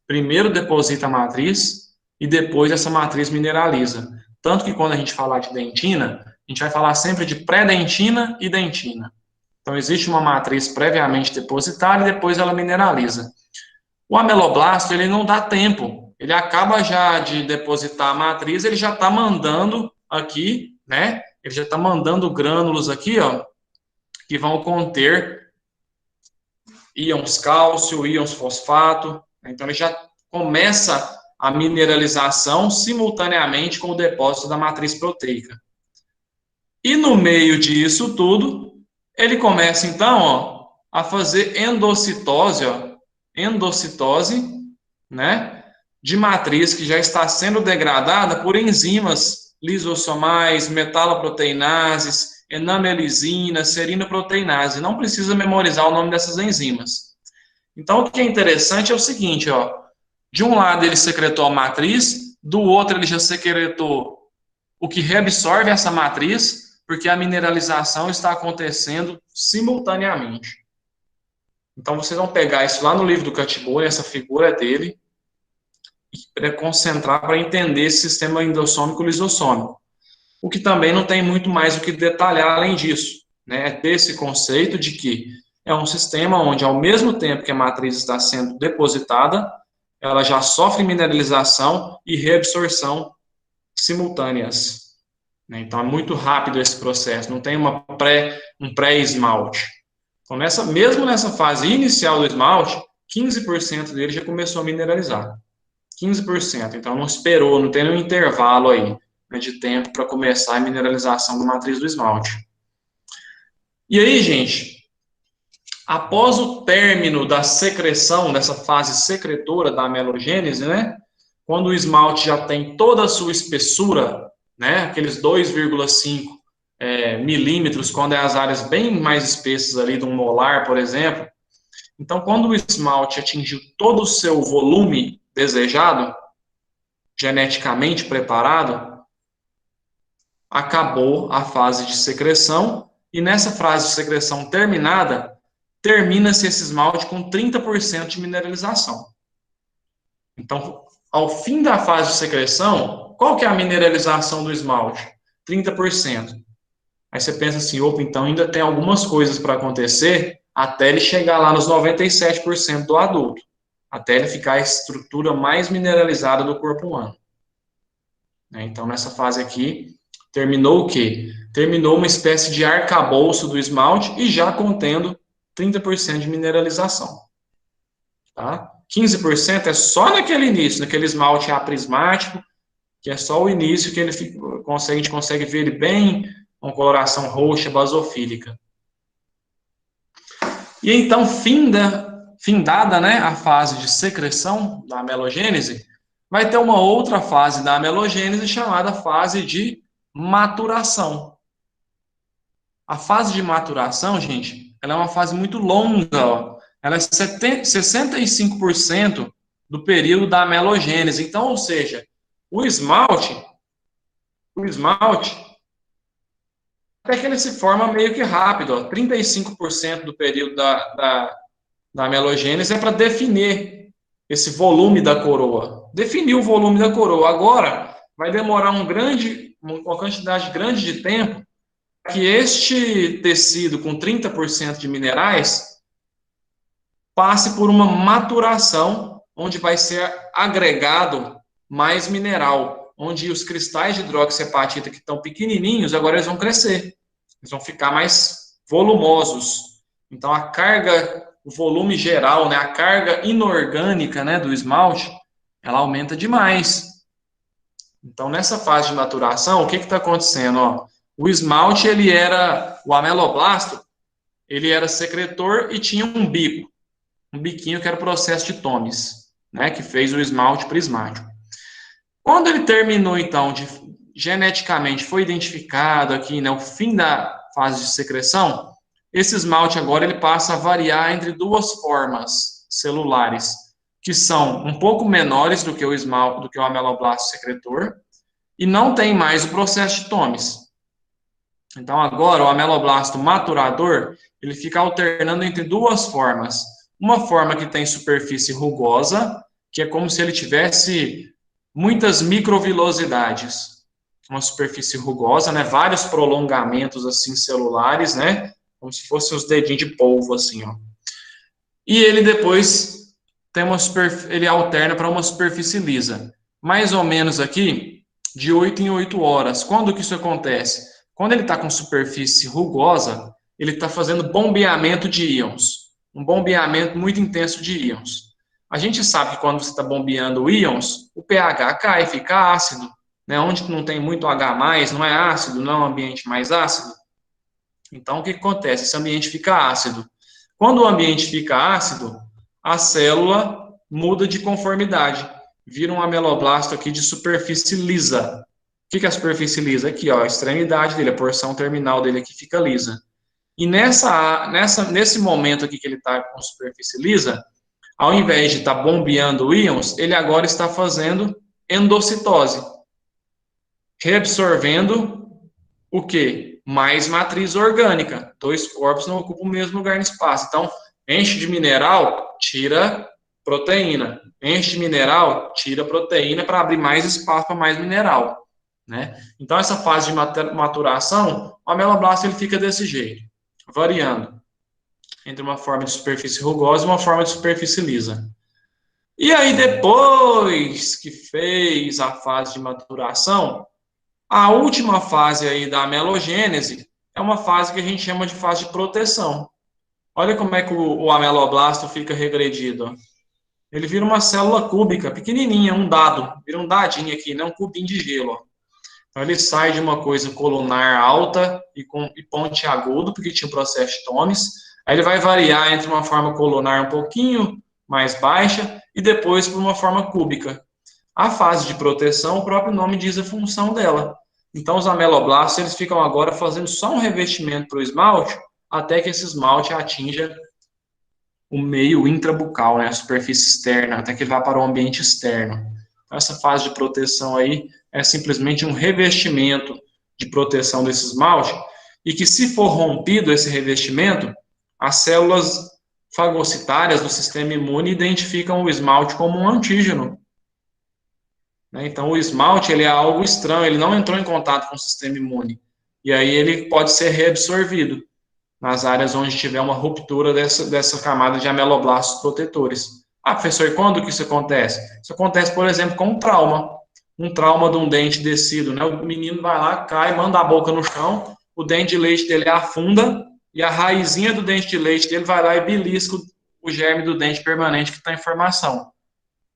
primeiro deposita a matriz e depois essa matriz mineraliza. Tanto que quando a gente falar de dentina, a gente vai falar sempre de pré-dentina e dentina. Então, existe uma matriz previamente depositada e depois ela mineraliza. O ameloblasto, ele não dá tempo. Ele acaba já de depositar a matriz, ele já está mandando aqui, né? Ele já está mandando grânulos aqui, ó, que vão conter íons cálcio, íons fosfato. Então, ele já começa a mineralização simultaneamente com o depósito da matriz proteica. E no meio disso tudo, ele começa, então, ó, a fazer endocitose, ó, né, de matriz que já está sendo degradada por enzimas lisossomais, metaloproteinases enamelisina, serinoproteinase. Não precisa memorizar o nome dessas enzimas. Então, o que é interessante é o seguinte, ó. De um lado ele secretou a matriz, do outro ele já secretou o que reabsorve essa matriz, porque a mineralização está acontecendo simultaneamente. Então, vocês vão pegar isso lá no livro do Catibone, essa figura dele, e concentrar para entender esse sistema endossômico lisossômico. O que também não tem muito mais o que detalhar além disso, né? É ter esse conceito de que é um sistema onde, ao mesmo tempo que a matriz está sendo depositada, ela já sofre mineralização e reabsorção simultâneas. Então, é muito rápido esse processo, não tem um pré-esmalte. Então, mesmo nessa fase inicial do esmalte, 15% dele já começou a mineralizar. 15%. Então, não esperou, não tem nenhum intervalo aí, né, de tempo para começar a mineralização da matriz do esmalte. E aí, gente, após o término da secreção, dessa fase secretora da amelogênese, né, quando o esmalte já tem toda a sua espessura, né, aqueles 2,5 milímetros, quando é as áreas bem mais espessas ali de um molar, por exemplo. Então, quando o esmalte atingiu todo o seu volume desejado, geneticamente preparado, acabou a fase de secreção, e nessa fase de secreção terminada, termina-se esse esmalte com 30% de mineralização. Então, ao fim da fase de secreção, qual que é a mineralização do esmalte? 30%. Aí você pensa assim, opa, então ainda tem algumas coisas para acontecer até ele chegar lá nos 97% do adulto, até ele ficar a estrutura mais mineralizada do corpo humano. Então, nessa fase aqui, terminou o quê? Terminou uma espécie de arcabouço do esmalte e já contendo 30% de mineralização. Tá? 15% é só naquele início, naquele esmalte aprismático, que é só o início que ele a gente consegue ver ele bem com coloração roxa basofílica. E então, findada, né, a fase de secreção da amelogênese, vai ter uma outra fase da amelogênese chamada fase de maturação. A fase de maturação, gente, ela é uma fase muito longa, ó. Ela é 65% do período da amelogênese. Então, ou seja, o esmalte, até que ele se forma meio que rápido, ó. 35% do período da amelogênese é para definir esse volume da coroa. Definir o volume da coroa. Agora, vai demorar uma quantidade grande de tempo para que este tecido com 30% de minerais passe por uma maturação, onde vai ser agregado mais mineral, onde os cristais de hidroxiapatita que estão pequenininhos, agora eles vão crescer, eles vão ficar mais volumosos. Então, a carga, o volume geral, né, a carga inorgânica, né, do esmalte, ela aumenta demais. Então, nessa fase de maturação, o que está acontecendo? Ó, o esmalte, o ameloblasto, ele era secretor e tinha um biquinho que era o processo de Thomis, né, que fez o esmalte prismático. Quando ele terminou, então, geneticamente foi identificado aqui, né, o fim da fase de secreção, esse esmalte agora ele passa a variar entre duas formas celulares, que são um pouco menores do que o esmalte, do que o ameloblasto secretor, e não tem mais o processo de Thomis. Então, agora, o ameloblasto maturador, ele fica alternando entre duas formas. Uma forma que tem superfície rugosa, que é como se ele tivesse muitas microvilosidades. Uma superfície rugosa, né? Vários prolongamentos, assim, celulares, né? Como se fossem os dedinhos de polvo, assim, ó. E ele depois tem ele alterna para uma superfície lisa. Mais ou menos aqui, de 8 em 8 horas. Quando que isso acontece? Quando ele está com superfície rugosa, ele está fazendo bombeamento de íons. Um bombeamento muito intenso de íons. A gente sabe que quando você está bombeando íons, o pH cai, fica ácido. Né? Onde não tem muito H+, não é ácido, não é um ambiente mais ácido. Então, o que acontece? Esse ambiente fica ácido. Quando o ambiente fica ácido, a célula muda de conformidade. Vira um ameloblasto aqui de superfície lisa. que é a superfície lisa? Aqui, ó, a extremidade dele, a porção terminal dele aqui fica lisa. E nesse momento aqui que ele está com superfície lisa, ao invés de estar bombeando íons, ele agora está fazendo endocitose, reabsorvendo o quê? Mais matriz orgânica. 2 corpos não ocupam o mesmo lugar no espaço. Então, enche de mineral, tira proteína. Enche de mineral, tira proteína para abrir mais espaço para mais mineral, né? Então, essa fase de maturação, o ameloblasto ele fica desse jeito, variando entre uma forma de superfície rugosa e uma forma de superfície lisa. E aí, depois que fez a fase de maturação, a última fase aí da amelogênese é uma fase que a gente chama de fase de proteção. Olha como é que o ameloblasto fica regredido. Ele vira uma célula cúbica, pequenininha, um dado. Vira um dadinho aqui, né? Um cubinho de gelo. Então, ele sai de uma coisa colunar alta e pontiagudo, porque tinha o processo de Thomes. Aí ele vai variar entre uma forma colunar um pouquinho mais baixa e depois para uma forma cúbica. A fase de proteção, o próprio nome diz a função dela. Então, os ameloblastos eles ficam agora fazendo só um revestimento para o esmalte, até que esse esmalte atinja o meio intrabucal, né, a superfície externa, até que ele vá para o ambiente externo. Então, essa fase de proteção aí é simplesmente um revestimento de proteção desse esmalte, e que se for rompido esse revestimento, as células fagocitárias do sistema imune identificam o esmalte como um antígeno. Então, o esmalte ele é algo estranho, ele não entrou em contato com o sistema imune. E aí ele pode ser reabsorvido nas áreas onde tiver uma ruptura dessa camada de ameloblastos protetores. Ah, professor, e quando que isso acontece? Isso acontece, por exemplo, com um trauma. Um trauma de um dente descido, né? O menino vai lá, cai, manda a boca no chão, o dente de leite dele afunda e a raizinha do dente de leite dele vai lá e belisca o germe do dente permanente que está em formação.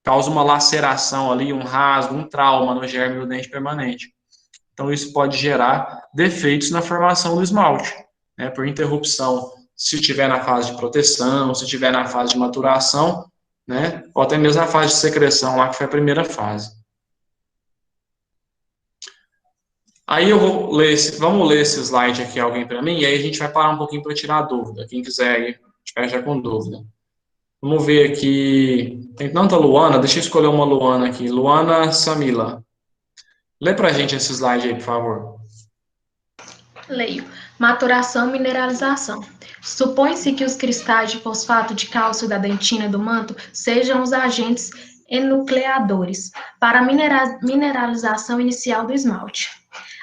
Causa uma laceração ali, um rasgo, um trauma no germe do dente permanente. Então, isso pode gerar defeitos na formação do esmalte, né, por interrupção, se estiver na fase de proteção, se estiver na fase de maturação, né, ou até mesmo na fase de secreção, lá que foi a primeira fase. Aí eu vou ler vamos ler esse slide aqui, alguém para mim, e aí a gente vai parar um pouquinho para tirar a dúvida. Quem quiser aí, estiver já com dúvida. Vamos ver aqui. Tem tanta Luana, deixa eu escolher uma Luana aqui. Luana Samila. Lê pra gente esse slide aí, por favor. Leio. Maturação e mineralização. Supõe-se que os cristais de fosfato de cálcio da dentina do manto sejam os agentes enucleadores para a mineralização inicial do esmalte.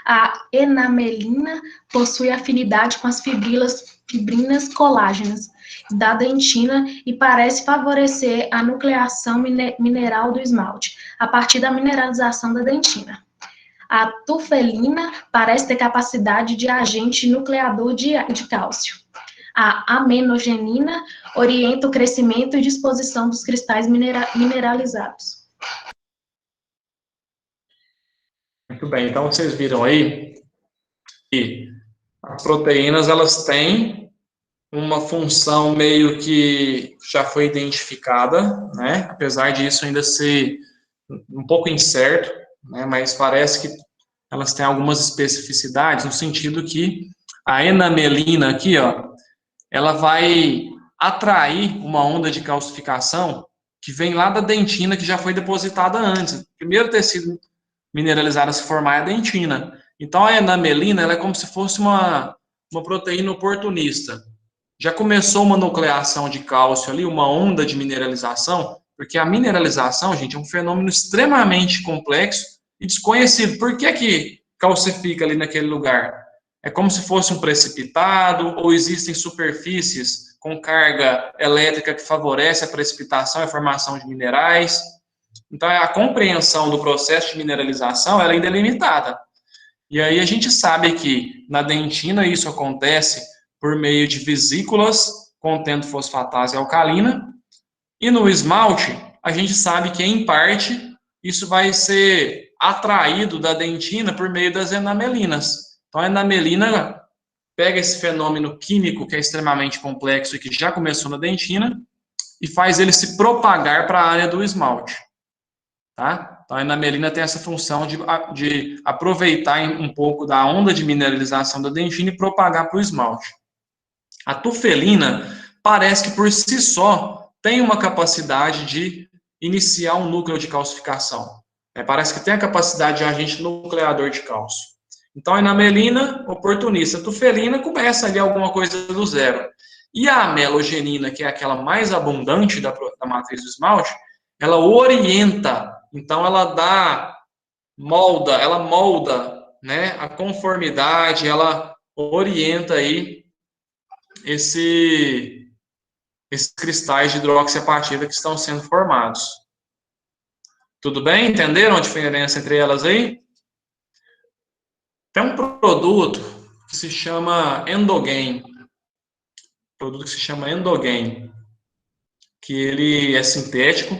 A enamelina possui afinidade com as fibrinas colágenas da dentina e parece favorecer a nucleação mineral do esmalte, a partir da mineralização da dentina. A tufelina parece ter capacidade de agente nucleador de cálcio. A amenogenina orienta o crescimento e disposição dos cristais mineralizados. Muito bem, então vocês viram aí que as proteínas elas têm uma função meio que já foi identificada, né? Apesar disso ainda ser um pouco incerto, né? Mas parece que elas têm algumas especificidades no sentido que a enamelina aqui, ó, ela vai atrair uma onda de calcificação que vem lá da dentina que já foi depositada antes. O primeiro tecido mineralizado a se formar é a dentina. Então a enamelina ela é como se fosse uma proteína oportunista. Já começou uma nucleação de cálcio ali, uma onda de mineralização, porque a mineralização, gente, é um fenômeno extremamente complexo e desconhecido. Por que calcifica ali naquele lugar? É como se fosse um precipitado, ou existem superfícies com carga elétrica que favorece a precipitação e a formação de minerais. Então, a compreensão do processo de mineralização ela ainda é limitada. E aí a gente sabe que na dentina isso acontece por meio de vesículas contendo fosfatase alcalina, e no esmalte a gente sabe que, em parte, isso vai ser atraído da dentina por meio das enamelinas. Então, a enamelina pega esse fenômeno químico que é extremamente complexo e que já começou na dentina e faz ele se propagar para a área do esmalte. tá? Então, a enamelina tem essa função de aproveitar um pouco da onda de mineralização da dentina e propagar para o esmalte. A tufelina parece que por si só tem uma capacidade de iniciar um núcleo de calcificação. Parece que tem a capacidade de agente nucleador de cálcio. Então, a enamelina, oportunista. A tufelina começa ali alguma coisa do zero. E a amelogenina, que é aquela mais abundante da matriz do esmalte, ela orienta, então ela molda, né, a conformidade, ela orienta aí esses cristais de hidroxiapatita que estão sendo formados. Tudo bem? Entenderam a diferença entre elas aí? Tem um produto que se chama Endogain. Que ele é sintético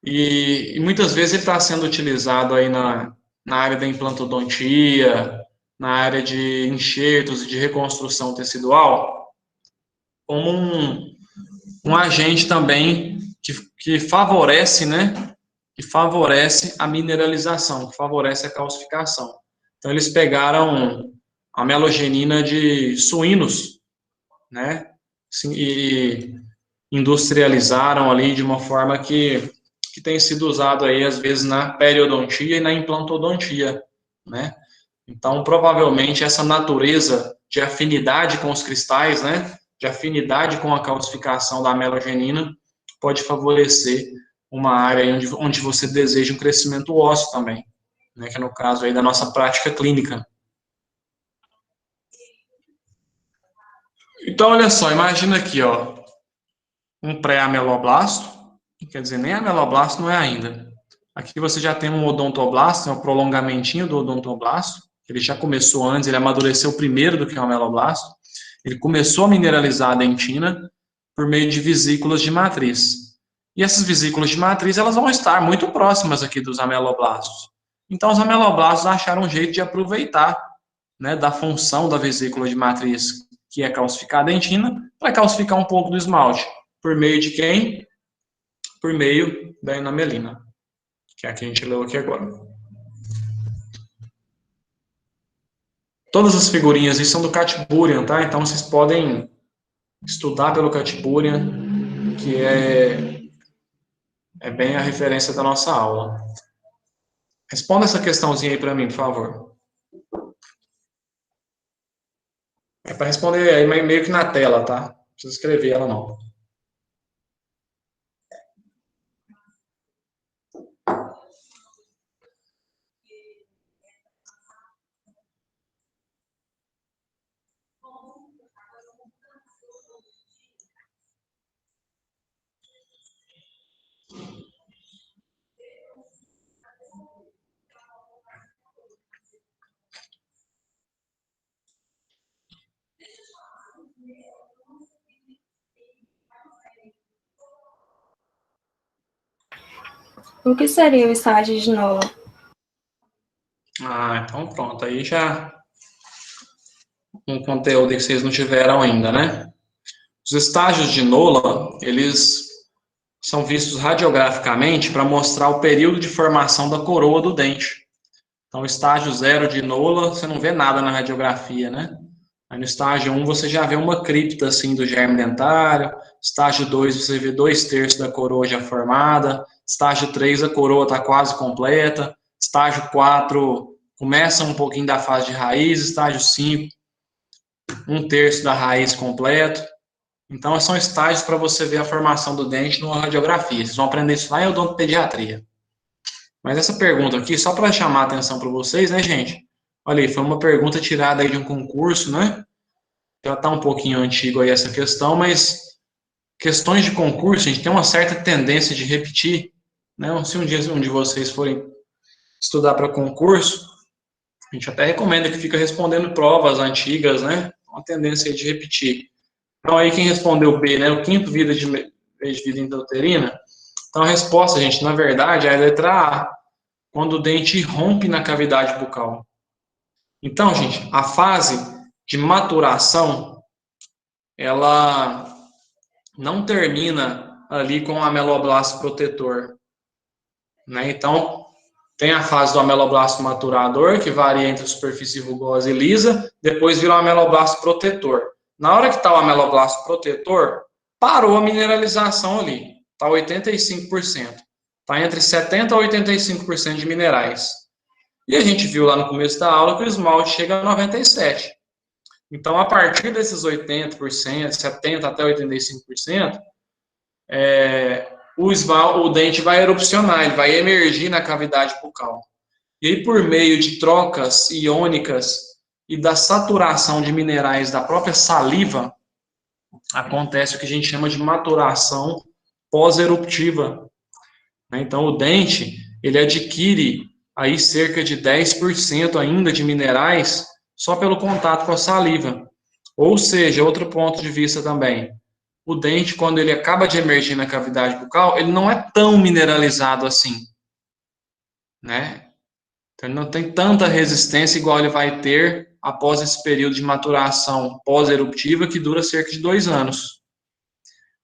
e muitas vezes ele está sendo utilizado aí na área da implantodontia, na área de enxertos e de reconstrução tecidual, como um agente também que favorece, né? Que favorece a mineralização, que favorece a calcificação. Então, eles pegaram a melogenina de suínos, né? E industrializaram ali de uma forma que tem sido usado aí, às vezes, na periodontia e na implantodontia, né? Então, provavelmente, essa natureza de afinidade com os cristais, né? De afinidade com a calcificação da melogenina pode favorecer uma área onde você deseja um crescimento ósseo também, né? Que é no caso aí da nossa prática clínica. Então, olha só, imagina aqui, ó, um pré-ameloblasto, quer dizer, nem ameloblasto não é ainda. Aqui você já tem um odontoblasto, é um prolongamentinho do odontoblasto, ele já começou antes, ele amadureceu primeiro do que o ameloblasto, ele começou a mineralizar a dentina por meio de vesículas de matriz. E essas vesículas de matriz, elas vão estar muito próximas aqui dos ameloblastos. Então, os ameloblastos acharam um jeito de aproveitar, né, da função da vesícula de matriz, que é calcificar a dentina, para calcificar um pouco do esmalte. Por meio de quem? Por meio da enamelina, que é a que a gente leu aqui agora. Todas as figurinhas aí são do Catburian, tá? Então vocês podem estudar pelo Catburian, que é bem a referência da nossa aula. Responda essa questãozinha aí para mim, por favor. É para responder aí meio que na tela, tá? Não precisa escrever ela não. O que seria o estágio de Nola? Ah, então pronto. Aí já um conteúdo que vocês não tiveram ainda, né? Os estágios de Nola, eles são vistos radiograficamente para mostrar o período de formação da coroa do dente. Então, estágio 0 de Nola, você não vê nada na radiografia, né? Aí no estágio 1 você já vê uma cripta assim do germe dentário. Estágio 2 você vê 2/3 da coroa já formada. Estágio 3 a coroa está quase completa. Estágio 4 começa um pouquinho da fase de raiz. Estágio 5, 1/3 da raiz completo. Então são estágios para você ver a formação do dente numa radiografia. Vocês vão aprender isso lá em odontopediatria. Mas essa pergunta aqui, só para chamar a atenção para vocês, né, gente? Olha aí, foi uma pergunta tirada aí de um concurso, né? Já está um pouquinho antigo aí essa questão, mas questões de concurso, a gente tem uma certa tendência de repetir, né? Se um dia um de vocês forem estudar para concurso, a gente até recomenda que fica respondendo provas antigas, né? Uma tendência de repetir. Então aí quem respondeu B, né? O quinto vez de vida intrauterina. Então a resposta, gente, na verdade, é a letra A, quando o dente rompe na cavidade bucal. Então, gente, a fase de maturação, ela não termina ali com o ameloblasto protetor. né? Então, tem a fase do ameloblasto maturador, que varia entre a superfície rugosa e lisa, depois vira o ameloblasto protetor. Na hora que está o ameloblasto protetor, parou a mineralização ali, está 85%. Está entre 70% a 85% de minerais. E a gente viu lá no começo da aula que o esmalte chega a 97%. Então, a partir desses 80%, 70% até 85%, o dente vai erupcionar, ele vai emergir na cavidade bucal. E aí, por meio de trocas iônicas e da saturação de minerais da própria saliva, acontece o que a gente chama de maturação pós-eruptiva. Então, o dente, ele adquire aí cerca de 10% ainda de minerais só pelo contato com a saliva. Ou seja, outro ponto de vista também, o dente, quando ele acaba de emergir na cavidade bucal, ele não é tão mineralizado assim, né? Então, ele não tem tanta resistência igual ele vai ter após esse período de maturação pós-eruptiva, que dura cerca de 2 anos.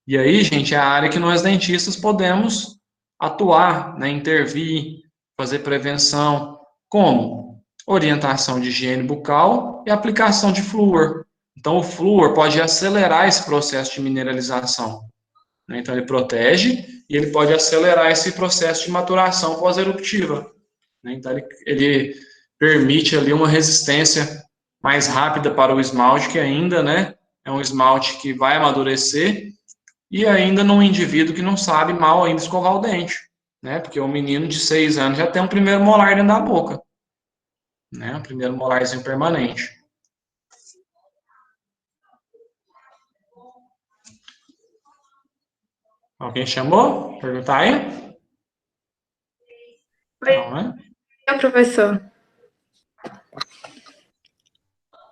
E aí, gente, é a área que nós dentistas podemos atuar, né, intervir, fazer prevenção. Como? Orientação de higiene bucal e aplicação de flúor. Então, o flúor pode acelerar esse processo de mineralização, né? Então, ele protege e ele pode acelerar esse processo de maturação pós-eruptiva, né? Então, ele permite ali uma resistência mais rápida para o esmalte, que ainda, né, é um esmalte que vai amadurecer, e ainda num indivíduo que não sabe mal ainda escovar o dente, né? Porque o menino de 6 anos já tem um primeiro molar dentro da boca, né? Um primeiro molarzinho permanente. Alguém chamou? Perguntar aí? Não, né? Oi, professor.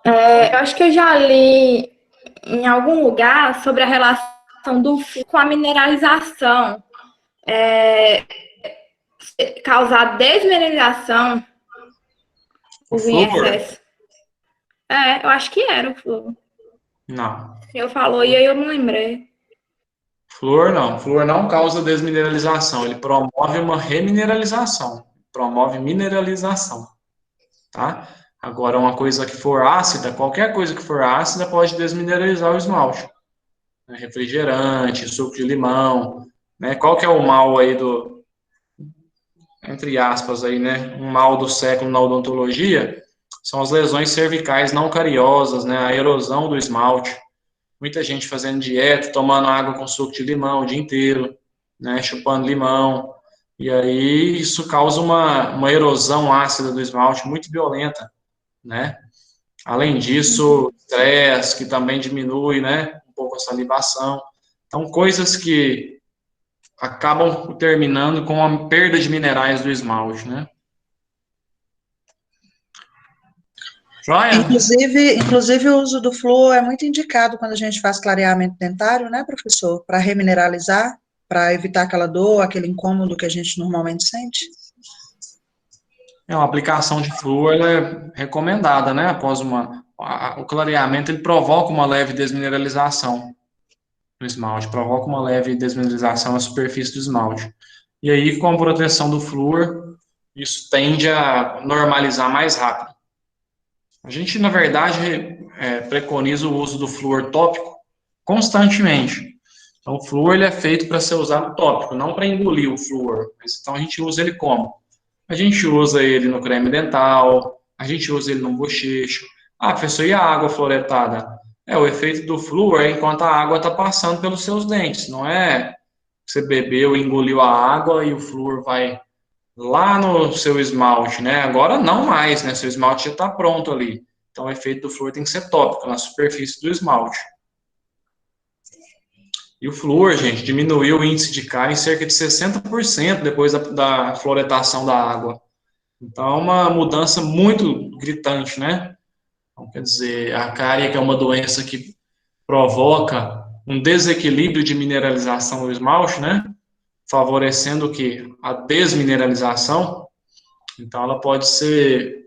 Eu acho que eu já li em algum lugar sobre a relação do flúor com a mineralização. Causar desmineralização O em flúor? excesso. Eu acho que era o flúor. Não. O senhor falou e aí eu não lembrei. Flúor não. Flúor não causa desmineralização. Ele promove uma remineralização. Promove mineralização. Tá? Agora, uma coisa que for ácida, qualquer coisa que for ácida pode desmineralizar o esmalte. Refrigerante, suco de limão, né? Qual que é o mal aí do, entre aspas aí, né? Um mal do século na odontologia são as lesões cervicais não cariosas, né? A erosão do esmalte. Muita gente fazendo dieta, tomando água com suco de limão o dia inteiro, né? Chupando limão. E aí isso causa uma erosão ácida do esmalte muito violenta, né? Além disso, estresse, que também diminui, né? Um pouco a salivação. Então, coisas que acabam terminando com a perda de minerais do esmalte, né? Joia? Inclusive o uso do flúor é muito indicado quando a gente faz clareamento dentário, né, professor? Para remineralizar, para evitar aquela dor, aquele incômodo que a gente normalmente sente. Uma aplicação de flúor é recomendada, né? Após o clareamento, ele provoca uma leve desmineralização no esmalte, provoca uma leve desmineralização na superfície do esmalte. E aí, com a proteção do flúor, isso tende a normalizar mais rápido. A gente, na verdade, preconiza o uso do flúor tópico constantemente. Então, o flúor ele é feito para ser usado tópico, não para engolir o flúor. Mas, então, a gente usa ele como? A gente usa ele no creme dental, a gente usa ele no bochecho. Ah, professor, e a água fluoretada? O efeito do flúor é enquanto a água está passando pelos seus dentes, não é você bebeu e engoliu a água e o flúor vai lá no seu esmalte, né? Agora não mais, né? Seu esmalte já está pronto ali. Então, o efeito do flúor tem que ser tópico, na superfície do esmalte. E o flúor, gente, diminuiu o índice de cárie em cerca de 60% depois da fluoretação da água. Então, é uma mudança muito gritante, né? Então, quer dizer, a cárie, que é uma doença que provoca um desequilíbrio de mineralização do esmalte, né? Favorecendo o quê? A desmineralização. Então, ela pode ser,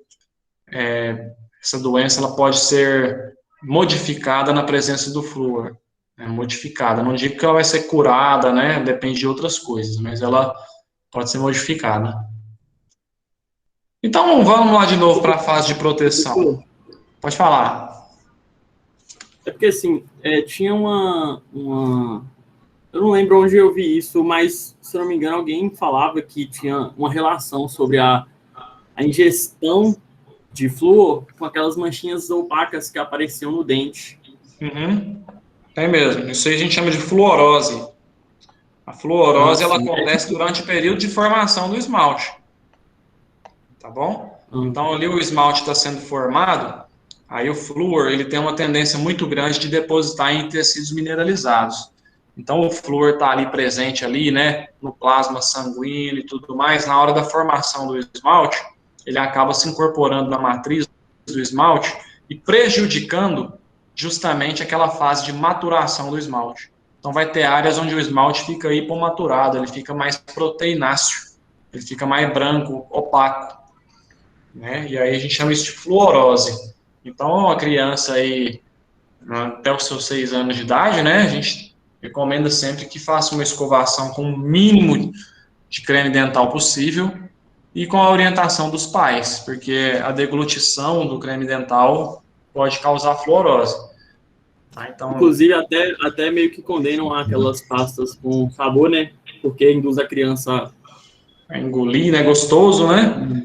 essa doença, ela pode ser modificada na presença do flúor. Modificada. Não digo que ela vai ser curada, né? Depende de outras coisas, mas ela pode ser modificada. Então, vamos lá de novo para a fase de proteção. Pode falar. É porque, assim, tinha eu não lembro onde eu vi isso, mas, se eu não me engano, alguém falava que tinha uma relação sobre a ingestão de flúor com aquelas manchinhas opacas que apareciam no dente. Uhum. Tem mesmo. Isso aí a gente chama de fluorose. A fluorose, ela acontece durante o período de formação do esmalte. Tá bom? Então, ali o esmalte está sendo formado, aí o flúor, ele tem uma tendência muito grande de depositar em tecidos mineralizados. Então, o flúor está ali presente ali, né, no plasma sanguíneo e tudo mais. Na hora da formação do esmalte, ele acaba se incorporando na matriz do esmalte e prejudicando justamente aquela fase de maturação do esmalte. Então, vai ter áreas onde o esmalte fica hipomaturado, ele fica mais proteináceo, ele fica mais branco, opaco, né? E aí a gente chama isso de fluorose. Então, a criança aí, até os seus 6 anos de idade, né, a gente recomenda sempre que faça uma escovação com o mínimo de creme dental possível e com a orientação dos pais, porque a deglutição do creme dental pode causar fluorose. Tá, então, inclusive, até meio que condenam aquelas pastas com sabor, né? Porque induz a criança a engolir, né? Gostoso, né?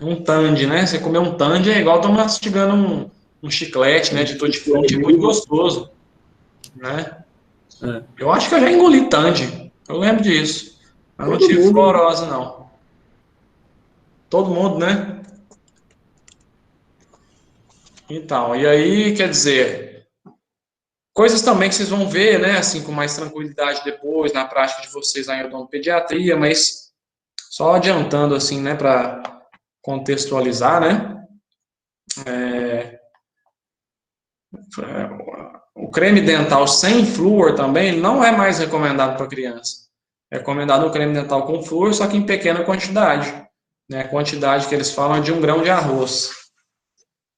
Um Tandy, né? Você comer um Tandy é igual estar mastigando um chiclete, né? De tutti-frutti, é muito gostoso, né? Eu acho que eu já engoli Tandy. Eu lembro disso. Mas não tive fluorose, não. Todo mundo, né? Então, e aí, quer dizer, coisas também que vocês vão ver, né? Assim, com mais tranquilidade depois, na prática de vocês lá em odontopediatria, mas só adiantando, assim, né? Para contextualizar, né? O creme dental sem flúor também não é mais recomendado para criança. É recomendado o creme dental com flúor, só que em pequena quantidade. Né? A quantidade que eles falam é de 1 grão de arroz.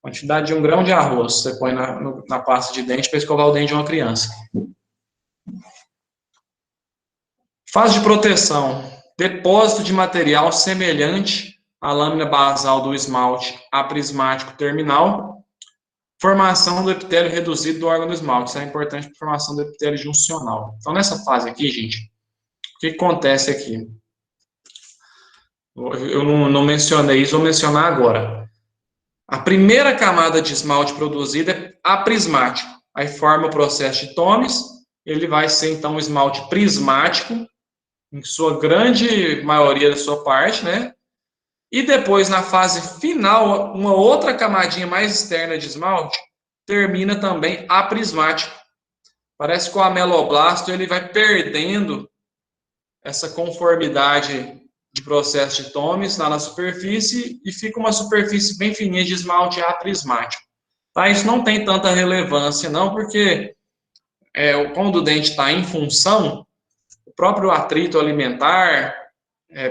Quantidade de 1 grão de arroz. Você põe na pasta de dente para escovar o dente de uma criança. Fase de proteção. Depósito de material semelhante à lâmina basal do esmalte aprismático terminal. Formação do epitélio reduzido do órgão do esmalte. Isso é importante para a formação do epitélio juncional. Então, nessa fase aqui, gente, o que acontece aqui? Eu não mencionei isso, vou mencionar agora. A primeira camada de esmalte produzida é aprismático. Aí forma o processo de Thomes. Ele vai ser, então, um esmalte prismático, em sua grande maioria da sua parte, né? E depois, na fase final, uma outra camadinha mais externa de esmalte termina também aprismático. Parece que o ameloblasto ele vai perdendo essa conformidade de processo de Thomes lá na superfície e fica uma superfície bem fininha de esmalte aprismático. Tá? Isso não tem tanta relevância não, porque quando o dente está em função, o próprio atrito alimentar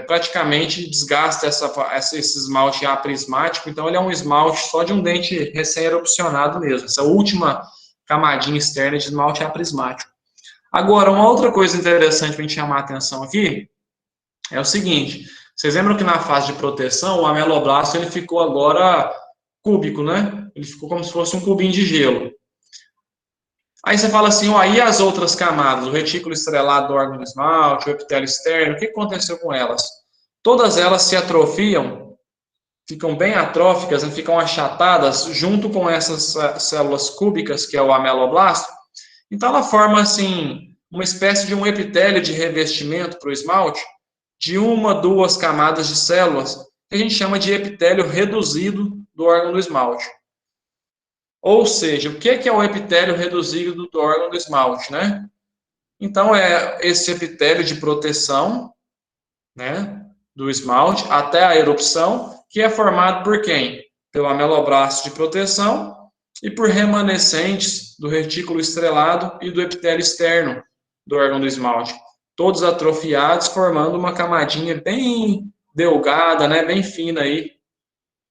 praticamente desgasta esse esmalte aprismático, então ele é um esmalte só de um dente recém-erupcionado mesmo, essa última camadinha externa de esmalte aprismático. Agora, uma outra coisa interessante para a gente chamar a atenção aqui é o seguinte, vocês lembram que na fase de proteção o ameloblasto ele ficou agora cúbico, né? Ele ficou como se fosse um cubinho de gelo. Aí você fala assim, aí as outras camadas, o retículo estrelado do órgão do esmalte, o epitélio externo, o que aconteceu com elas? Todas elas se atrofiam, ficam bem atróficas, ficam achatadas junto com essas células cúbicas, que é o ameloblasto. Então ela forma assim uma espécie de um epitélio de revestimento para o esmalte, de 1, 2 camadas de células, que a gente chama de epitélio reduzido do órgão do esmalte. Ou seja, o que é o epitélio reduzido do órgão do esmalte, né? Então, é esse epitélio de proteção, né, do esmalte até a erupção, que é formado por quem? Pelo ameloblasto de proteção e por remanescentes do retículo estrelado e do epitélio externo do órgão do esmalte. Todos atrofiados, formando uma camadinha bem delgada, né, bem fina aí,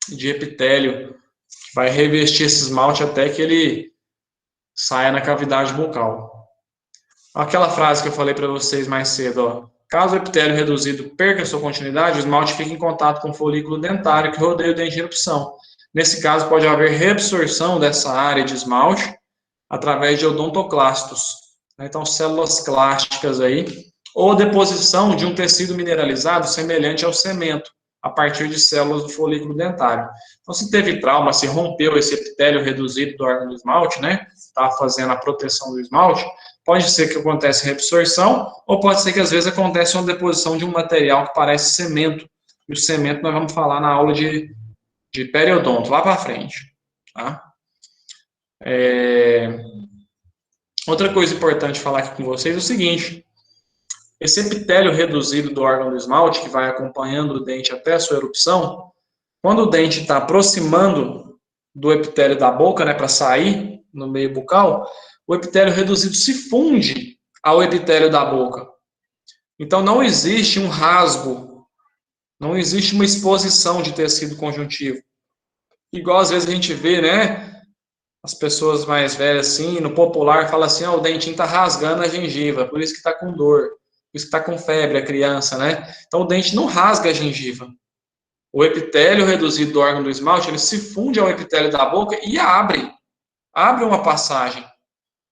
de epitélio, que vai revestir esse esmalte até que ele saia na cavidade bucal. Aquela frase que eu falei para vocês mais cedo, ó. Caso o epitélio reduzido perca sua continuidade, o esmalte fica em contato com o folículo dentário que rodeia o dente de erupção. Nesse caso, pode haver reabsorção dessa área de esmalte através de odontoclastos, né? Então, células clásticas aí, ou deposição de um tecido mineralizado semelhante ao cemento, a partir de células do folículo dentário. Então, se teve trauma, se rompeu esse epitélio reduzido do órgão do esmalte, né? Está fazendo a proteção do esmalte, pode ser que aconteça reabsorção, ou pode ser que às vezes aconteça uma deposição de um material que parece cemento. E o cemento nós vamos falar na aula de periodonto, lá para frente. Tá? Outra coisa importante falar aqui com vocês é o seguinte: esse epitélio reduzido do órgão do esmalte, que vai acompanhando o dente até a sua erupção, quando o dente está aproximando do epitélio da boca, né, para sair no meio bucal, o epitélio reduzido se funde ao epitélio da boca. Então, não existe um rasgo, não existe uma exposição de tecido conjuntivo. Igual às vezes a gente vê, né, as pessoas mais velhas assim, no popular, fala assim, o dentinho está rasgando a gengiva, por isso que está com dor, por isso que está com febre a criança, né? Então, o dente não rasga a gengiva. O epitélio reduzido do órgão do esmalte, ele se funde ao epitélio da boca e abre uma passagem.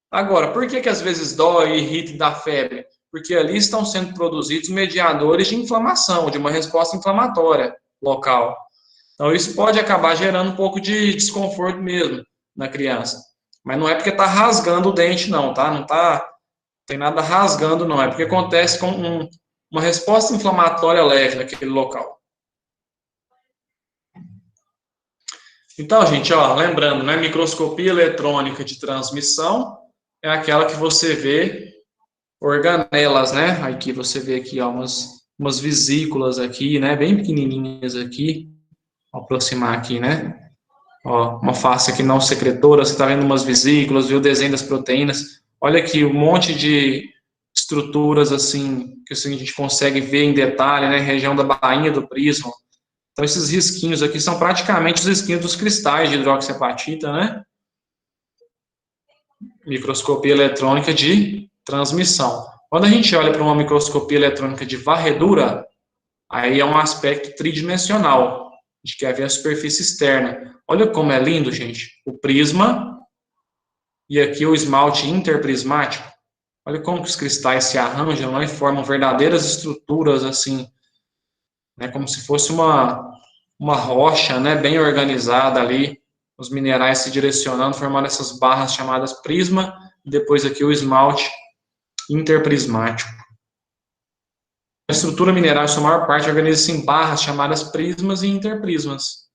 Agora, por que às vezes dói, irrita e dá febre? Porque ali estão sendo produzidos mediadores de inflamação, de uma resposta inflamatória local. Então, isso pode acabar gerando um pouco de desconforto mesmo na criança. Mas não é porque está rasgando o dente, não, tá? Não tem nada rasgando, não. É porque acontece com uma resposta inflamatória leve naquele local. Então, gente, lembrando, né, microscopia eletrônica de transmissão é aquela que você vê organelas, né? Aqui você vê aqui, umas vesículas aqui, né, bem pequenininhas aqui. Vou aproximar aqui, né? Uma face aqui não secretora, você está vendo umas vesículas, viu o desenho das proteínas. Olha aqui, um monte de estruturas assim, que assim, a gente consegue ver em detalhe, né? Região da bainha do prisma. Então, esses risquinhos aqui são praticamente os risquinhos dos cristais de hidroxiapatita, né? Microscopia eletrônica de transmissão. Quando a gente olha para uma microscopia eletrônica de varredura, aí é um aspecto tridimensional. A gente quer ver a superfície externa. Olha como é lindo, gente. O prisma e aqui o esmalte interprismático. Olha como que os cristais se arranjam, né, e formam verdadeiras estruturas, assim, né, como se fosse uma rocha, né, bem organizada ali, os minerais se direcionando, formando essas barras chamadas prisma, e depois aqui o esmalte interprismático. A estrutura mineral, em sua maior parte, organiza-se em barras chamadas prismas e interprismas.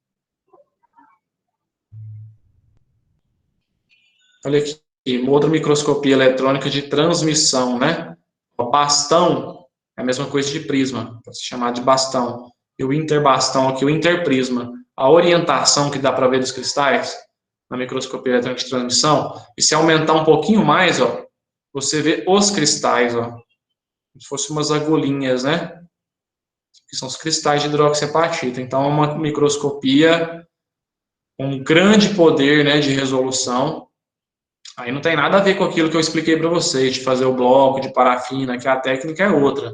Olha aqui, uma outra microscopia eletrônica de transmissão, né? O bastão é a mesma coisa de prisma, pode ser chamado de bastão. E o interbastão aqui, o interprisma. A orientação que dá para ver dos cristais na microscopia eletrônica de transmissão, e se aumentar um pouquinho mais, você vê os cristais, como se fossem umas agulhinhas, né? Que são os cristais de hidroxiapatita. Então, é uma microscopia com um grande poder, né, de resolução. Aí não tem nada a ver com aquilo que eu expliquei para vocês, de fazer o bloco de parafina, que a técnica é outra.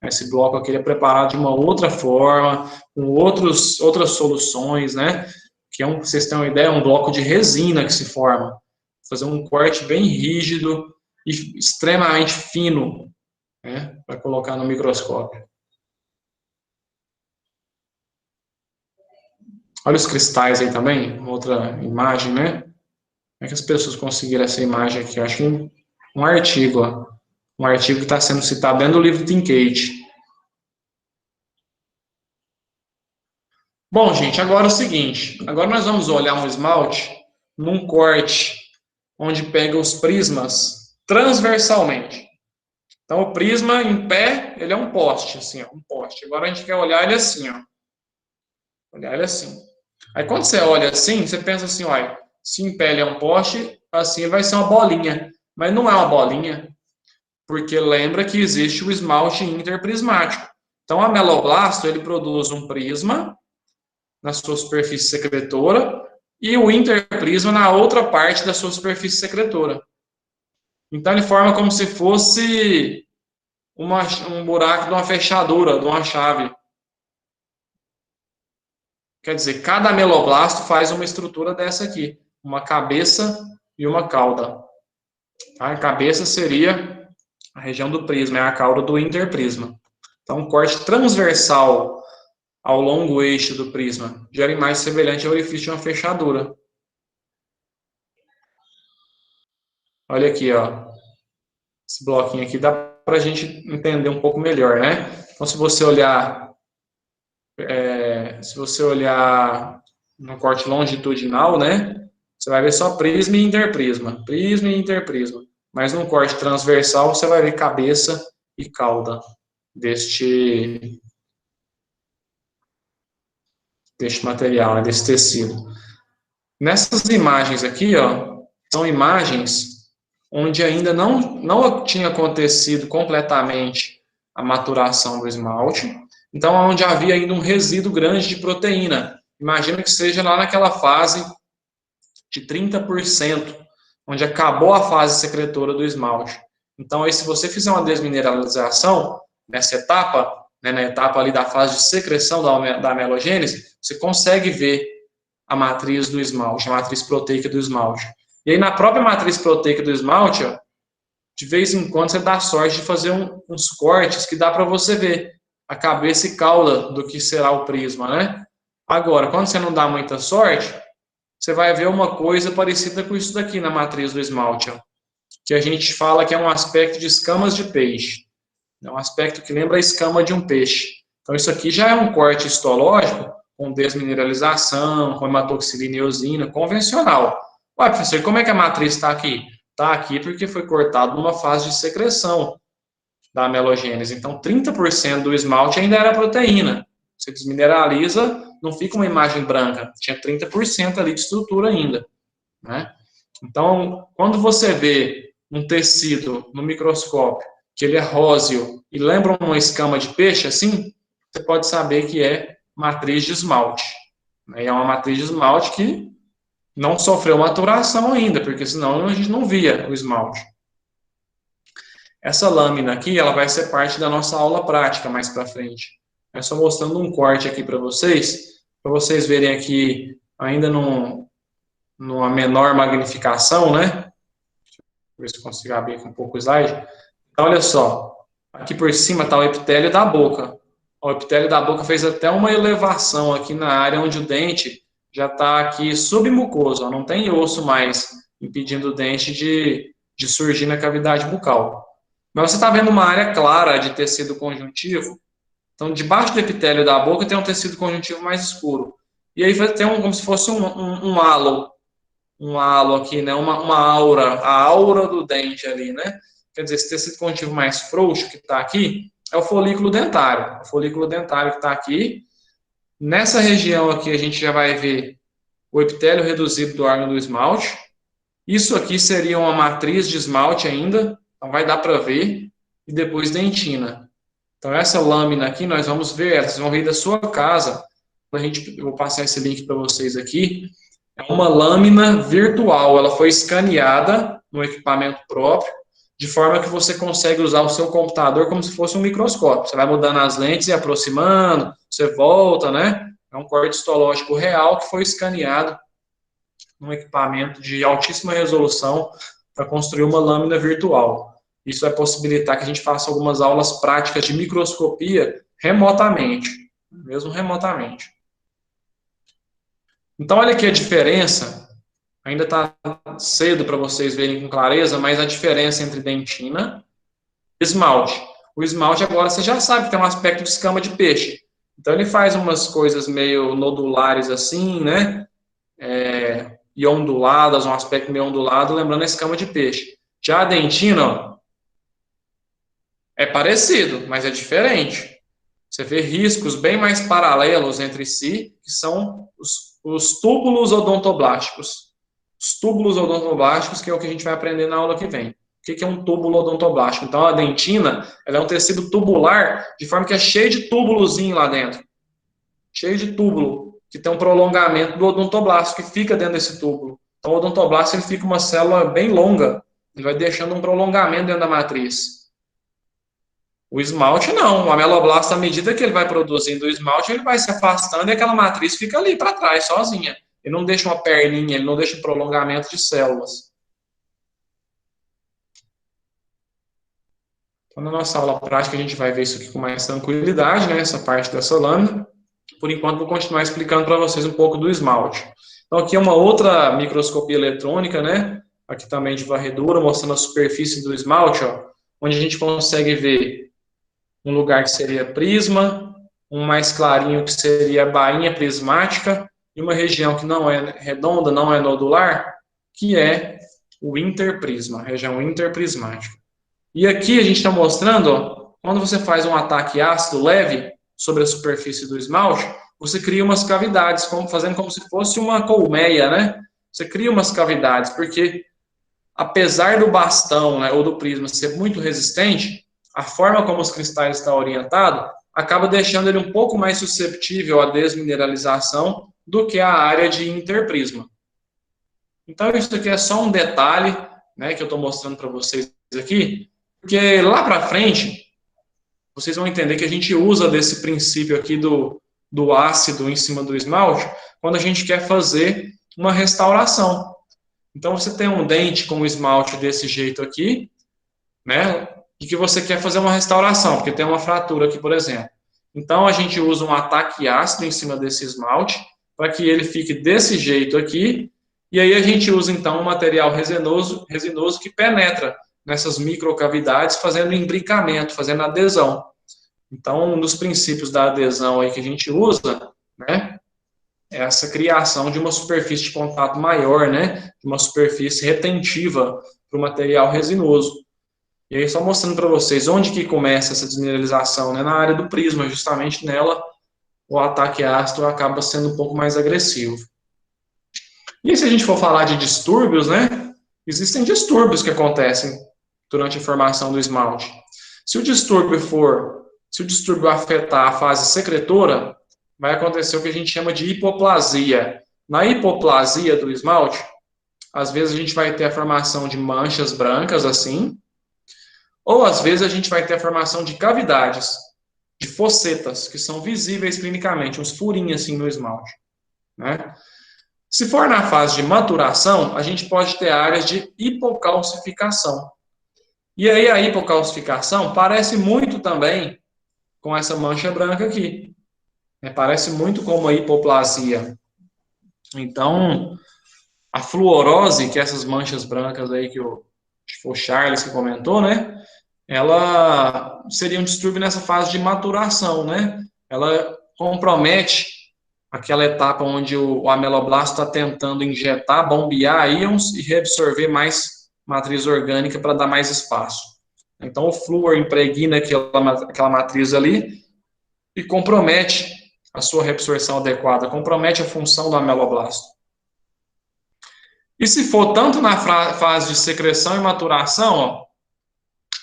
Esse bloco aqui é preparado de uma outra forma, com outras soluções, né? Que pra vocês terem uma ideia, é um bloco de resina que se forma. Fazer um corte bem rígido e extremamente fino, né? Para colocar no microscópio. Olha os cristais aí também, outra imagem, né? Como é que as pessoas conseguiram essa imagem aqui? Eu acho que um artigo, um artigo que está sendo citado dentro do livro Tinkate. Bom, gente, agora é o seguinte. Agora nós vamos olhar um esmalte num corte onde pega os prismas transversalmente. Então, o prisma em pé, ele é um poste, assim, um poste. Agora a gente quer olhar ele assim, Olhar ele assim. Aí quando você olha assim, você pensa assim, olha, se em pé ele é um poste, assim vai ser uma bolinha. Mas não é uma bolinha, porque lembra que existe o esmalte interprismático. Então, o ameloblasto, ele produz um prisma na sua superfície secretora e o interprisma na outra parte da sua superfície secretora. Então, ele forma como se fosse um buraco de uma fechadura, de uma chave. Quer dizer, cada ameloblasto faz uma estrutura dessa aqui, uma cabeça e uma cauda. A cabeça seria a região do prisma, é a cauda do interprisma. Então, um corte transversal ao longo eixo do prisma gera imagem semelhante ao orifício de uma fechadura. Olha aqui, ó. Esse bloquinho aqui dá para a gente entender um pouco melhor, né? Então, se você olhar no corte longitudinal, né? Você vai ver só prisma e interprisma. Prisma e interprisma. Mas no corte transversal, você vai ver cabeça e cauda deste material, né, desse tecido. Nessas imagens aqui, ó, são imagens onde ainda não tinha acontecido completamente a maturação do esmalte, então onde havia ainda um resíduo grande de proteína. Imagina que seja lá naquela fase de 30%, onde acabou a fase secretora do esmalte. Então, aí, se você fizer uma desmineralização nessa etapa, né, na etapa ali da fase de secreção da amelogênese, você consegue ver a matriz do esmalte, a matriz proteica do esmalte. E aí, na própria matriz proteica do esmalte, ó, de vez em quando você dá sorte de fazer uns cortes que dá para você ver a cabeça e cauda do que será o prisma, né? Agora, quando você não dá muita sorte, você vai ver uma coisa parecida com isso daqui na matriz do esmalte, ó, que a gente fala que é um aspecto de escamas de peixe. É um aspecto que lembra a escama de um peixe. Então, isso aqui já é um corte histológico com desmineralização, com hematoxilina e eosina, convencional. Ué, professor, como é que a matriz está aqui? Está aqui porque foi cortado numa fase de secreção da amelogênese. Então, 30% do esmalte ainda era proteína. Você desmineraliza, não fica uma imagem branca. Tinha 30% ali de estrutura ainda, né? Então, quando você vê um tecido no microscópio, que ele é róseo e lembra uma escama de peixe, assim, você pode saber que é matriz de esmalte. E é uma matriz de esmalte que não sofreu maturação ainda, porque senão a gente não via o esmalte. Essa lâmina aqui, ela vai ser parte da nossa aula prática mais para frente. É só mostrando um corte aqui para vocês verem aqui, ainda numa menor magnificação, né? Deixa eu ver se eu consigo abrir aqui um pouco o slide. Então, olha só, aqui por cima está o epitélio da boca. O epitélio da boca fez até uma elevação aqui na área onde o dente já está aqui submucoso, ó, não tem osso mais impedindo o dente de surgir na cavidade bucal. Mas você está vendo uma área clara de tecido conjuntivo. Então, debaixo do epitélio da boca tem um tecido conjuntivo mais escuro. E aí vai ter como se fosse um halo aqui, né? Uma aura, a aura do dente ali, né? Quer dizer, esse tecido conjuntivo mais frouxo que está aqui é o folículo dentário. O folículo dentário que está aqui. Nessa região aqui a gente já vai ver o epitélio reduzido do órgão do esmalte. Isso aqui seria uma matriz de esmalte ainda, então vai dar para ver. E depois dentina. Então essa lâmina aqui nós vamos ver, vocês vão ver da sua casa. Eu vou passar esse link para vocês aqui. É uma lâmina virtual, ela foi escaneada no equipamento próprio, de forma que você consegue usar o seu computador como se fosse um microscópio. Você vai mudando as lentes e aproximando, você volta, né? É um corte histológico real que foi escaneado num equipamento de altíssima resolução para construir uma lâmina virtual. Isso vai possibilitar que a gente faça algumas aulas práticas de microscopia remotamente, mesmo remotamente. Então, olha aqui a diferença. Ainda está cedo para vocês verem com clareza, mas a diferença entre dentina e esmalte. O esmalte agora você já sabe que tem um aspecto de escama de peixe. Então ele faz umas coisas meio nodulares assim, né? E onduladas, um aspecto meio ondulado, lembrando a escama de peixe. Já a dentina, ó, é parecido, mas é diferente. Você vê riscos bem mais paralelos entre si, que são os túbulos odontoblásticos. Os túbulos odontoblásticos, que é o que a gente vai aprender na aula que vem. O que é um túbulo odontoblástico? Então, a dentina, ela é um tecido tubular, de forma que é cheio de túbulozinho lá dentro. Cheio de túbulo, que tem um prolongamento do odontoblasto, que fica dentro desse túbulo. Então, o odontoblasto, ele fica uma célula bem longa, ele vai deixando um prolongamento dentro da matriz. O esmalte não, o ameloblasto, à medida que ele vai produzindo o esmalte, ele vai se afastando e aquela matriz fica ali para trás, sozinha. Ele não deixa uma perninha, ele não deixa um prolongamento de células. Então, na nossa aula prática, a gente vai ver isso aqui com mais tranquilidade, né, essa parte dessa lâmina. Por enquanto, vou continuar explicando para vocês um pouco do esmalte. Então, aqui é uma outra microscopia eletrônica, né, aqui também de varredura, mostrando a superfície do esmalte, ó, onde a gente consegue ver um lugar que seria prisma, um mais clarinho que seria a bainha prismática, e uma região que não é redonda, não é nodular, que é o interprisma, a região interprismática. E aqui a gente está mostrando, ó, quando você faz um ataque ácido leve sobre a superfície do esmalte, você cria umas cavidades, fazendo como se fosse uma colmeia, né? Você cria umas cavidades, porque apesar do bastão, né, ou do prisma ser muito resistente, a forma como os cristais estão orientados acaba deixando ele um pouco mais susceptível à desmineralização do que a área de interprisma. Então, isso aqui é só um detalhe, né, que eu estou mostrando para vocês aqui, porque lá para frente, vocês vão entender que a gente usa desse princípio aqui do ácido em cima do esmalte, quando a gente quer fazer uma restauração. Então, você tem um dente com o esmalte desse jeito aqui, né, e que você quer fazer uma restauração, porque tem uma fratura aqui, por exemplo. Então, a gente usa um ataque ácido em cima desse esmalte, para que ele fique desse jeito aqui, e aí a gente usa, então, um material resinoso que penetra nessas microcavidades, fazendo imbricamento, fazendo adesão. Então, um dos princípios da adesão aí que a gente usa, né, é essa criação de uma superfície de contato maior, né, de uma superfície retentiva para o material resinoso. E aí, só mostrando para vocês onde que começa essa desmineralização, né? Na área do prisma, justamente nela, o ataque ácido acaba sendo um pouco mais agressivo. E se a gente for falar de distúrbios, né? Existem distúrbios que acontecem durante a formação do esmalte. Se o distúrbio afetar a fase secretora, vai acontecer o que a gente chama de hipoplasia. Na hipoplasia do esmalte, às vezes a gente vai ter a formação de manchas brancas, assim, ou, às vezes, a gente vai ter a formação de cavidades, de fossetas, que são visíveis clinicamente, uns furinhos assim no esmalte, né? Se for na fase de maturação, a gente pode ter áreas de hipocalcificação. E aí, a hipocalcificação parece muito também com essa mancha branca aqui. Parece muito com uma hipoplasia. Então, a fluorose, que é essas manchas brancas aí que o Charles que comentou, né? Ela seria um distúrbio nessa fase de maturação, né? Ela compromete aquela etapa onde o ameloblasto está tentando injetar, bombear íons e reabsorver mais matriz orgânica para dar mais espaço. Então, o flúor impregna aquela matriz ali e compromete a sua reabsorção adequada, compromete a função do ameloblasto. E se for tanto na fase de secreção e maturação, ó,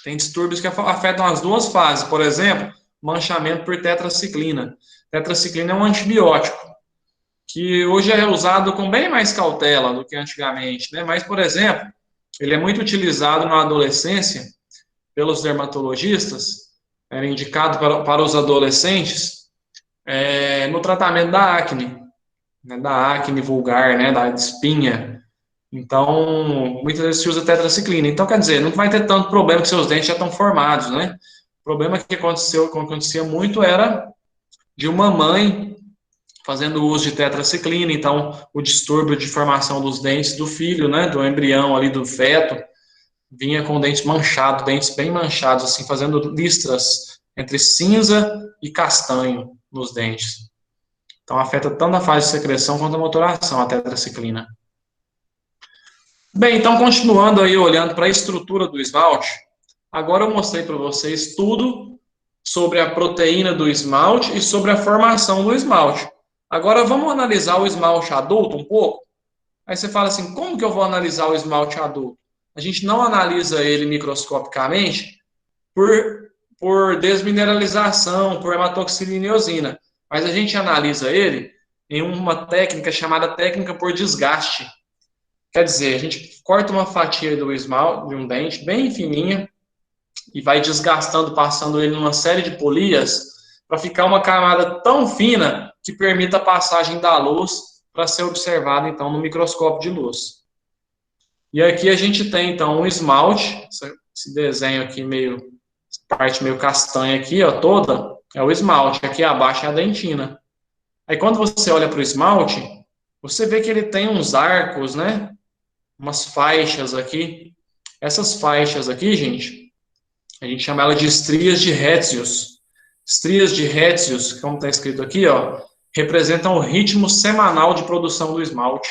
tem distúrbios que afetam as duas fases. Por exemplo, manchamento por tetraciclina. Tetraciclina é um antibiótico, que hoje é usado com bem mais cautela do que antigamente, né? Mas, por exemplo, ele é muito utilizado na adolescência pelos dermatologistas, era indicado para os adolescentes no tratamento da acne, né? Da acne vulgar, né? Da espinha. Então, muitas vezes se usa tetraciclina. Então, quer dizer, não vai ter tanto problema que seus dentes já estão formados, né? O problema que acontecia muito era de uma mãe fazendo uso de tetraciclina, então o distúrbio de formação dos dentes do filho, né, do embrião ali, do feto, vinha com dentes manchados, dentes bem manchados, assim, fazendo listras entre cinza e castanho nos dentes. Então, afeta tanto a fase de secreção quanto a maturação, a tetraciclina. Bem, então, continuando aí, olhando para a estrutura do esmalte, agora eu mostrei para vocês tudo sobre a proteína do esmalte e sobre a formação do esmalte. Agora, vamos analisar o esmalte adulto um pouco? Aí você fala assim, como que eu vou analisar o esmalte adulto? A gente não analisa ele microscopicamente por desmineralização, por hematoxilina e eosina, mas a gente analisa ele em uma técnica chamada técnica por desgaste. Quer dizer, a gente corta uma fatia do esmalte, de um dente, bem fininha, e vai desgastando, passando ele numa série de polias, para ficar uma camada tão fina que permita a passagem da luz para ser observada, então, no microscópio de luz. E aqui a gente tem, então, um esmalte, esse desenho aqui parte meio castanha aqui, ó, toda, é o esmalte, aqui abaixo é a dentina. Aí quando você olha para o esmalte, você vê que ele tem uns arcos, né? Umas faixas aqui. Essas faixas aqui, gente, a gente chama ela de estrias de Retzius. Estrias de Retzius, como está escrito aqui, ó, representam o ritmo semanal de produção do esmalte.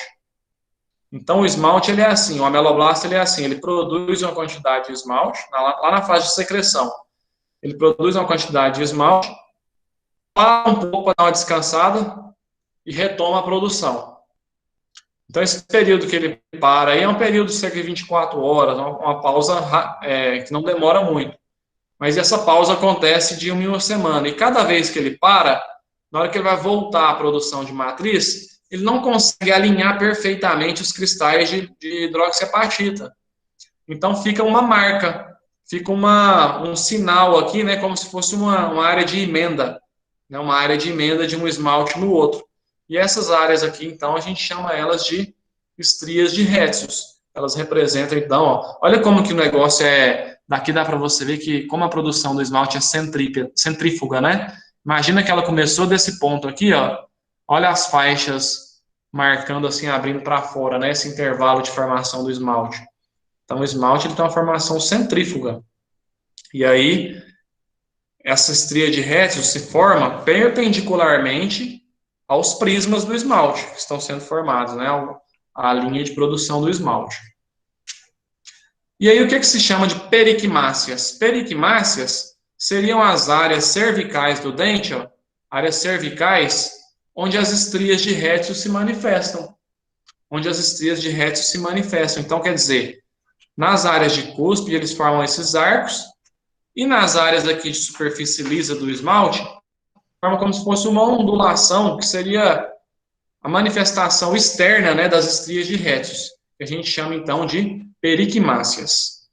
Então, o esmalte, ele é assim, o ameloblasto, ele é assim, ele produz uma quantidade de esmalte, lá na fase de secreção. Ele produz uma quantidade de esmalte, para um pouco para dar uma descansada e retoma a produção. Então, esse período que ele para aí é um período de cerca de 24 horas, uma pausa que não demora muito. Mas essa pausa acontece de 1 semana. E cada vez que ele para, na hora que ele vai voltar à produção de matriz, ele não consegue alinhar perfeitamente os cristais de hidroxiapatita. Então, fica uma marca, fica um sinal aqui, né, como se fosse uma área de emenda, né, uma área de emenda de um esmalte no outro. E essas áreas aqui, então, a gente chama elas de estrias de Retzius. Elas representam, então, ó, olha como que o negócio é... Daqui dá para você ver que como a produção do esmalte é centrífuga, né? Imagina que ela começou desse ponto aqui, ó. Olha as faixas marcando assim, abrindo para fora, né? Esse intervalo de formação do esmalte. Então, o esmalte ele tem uma formação centrífuga. E aí, essa estria de Retzius se forma perpendicularmente aos prismas do esmalte que estão sendo formados, né? A linha de produção do esmalte. E aí, o que se chama de periquimáceas? Periquimáceas seriam as áreas cervicais do dente, ó, áreas cervicais, onde as estrias de Retzius se manifestam. Onde as estrias de Retzius se manifestam. Então, quer dizer, nas áreas de cuspe, eles formam esses arcos, e nas áreas aqui de superfície lisa do esmalte, forma como se fosse uma ondulação, que seria a manifestação externa, né, das estrias de Retzius, que a gente chama, então, de periquimáceas.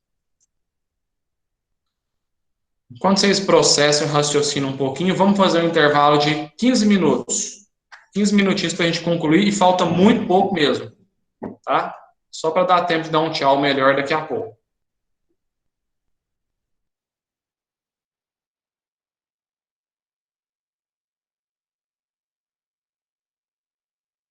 Enquanto vocês processam e raciocinam um pouquinho, vamos fazer um intervalo de 15 minutos. 15 minutinhos para a gente concluir, e falta muito pouco mesmo, tá? Só para dar tempo de dar um tchau melhor daqui a pouco.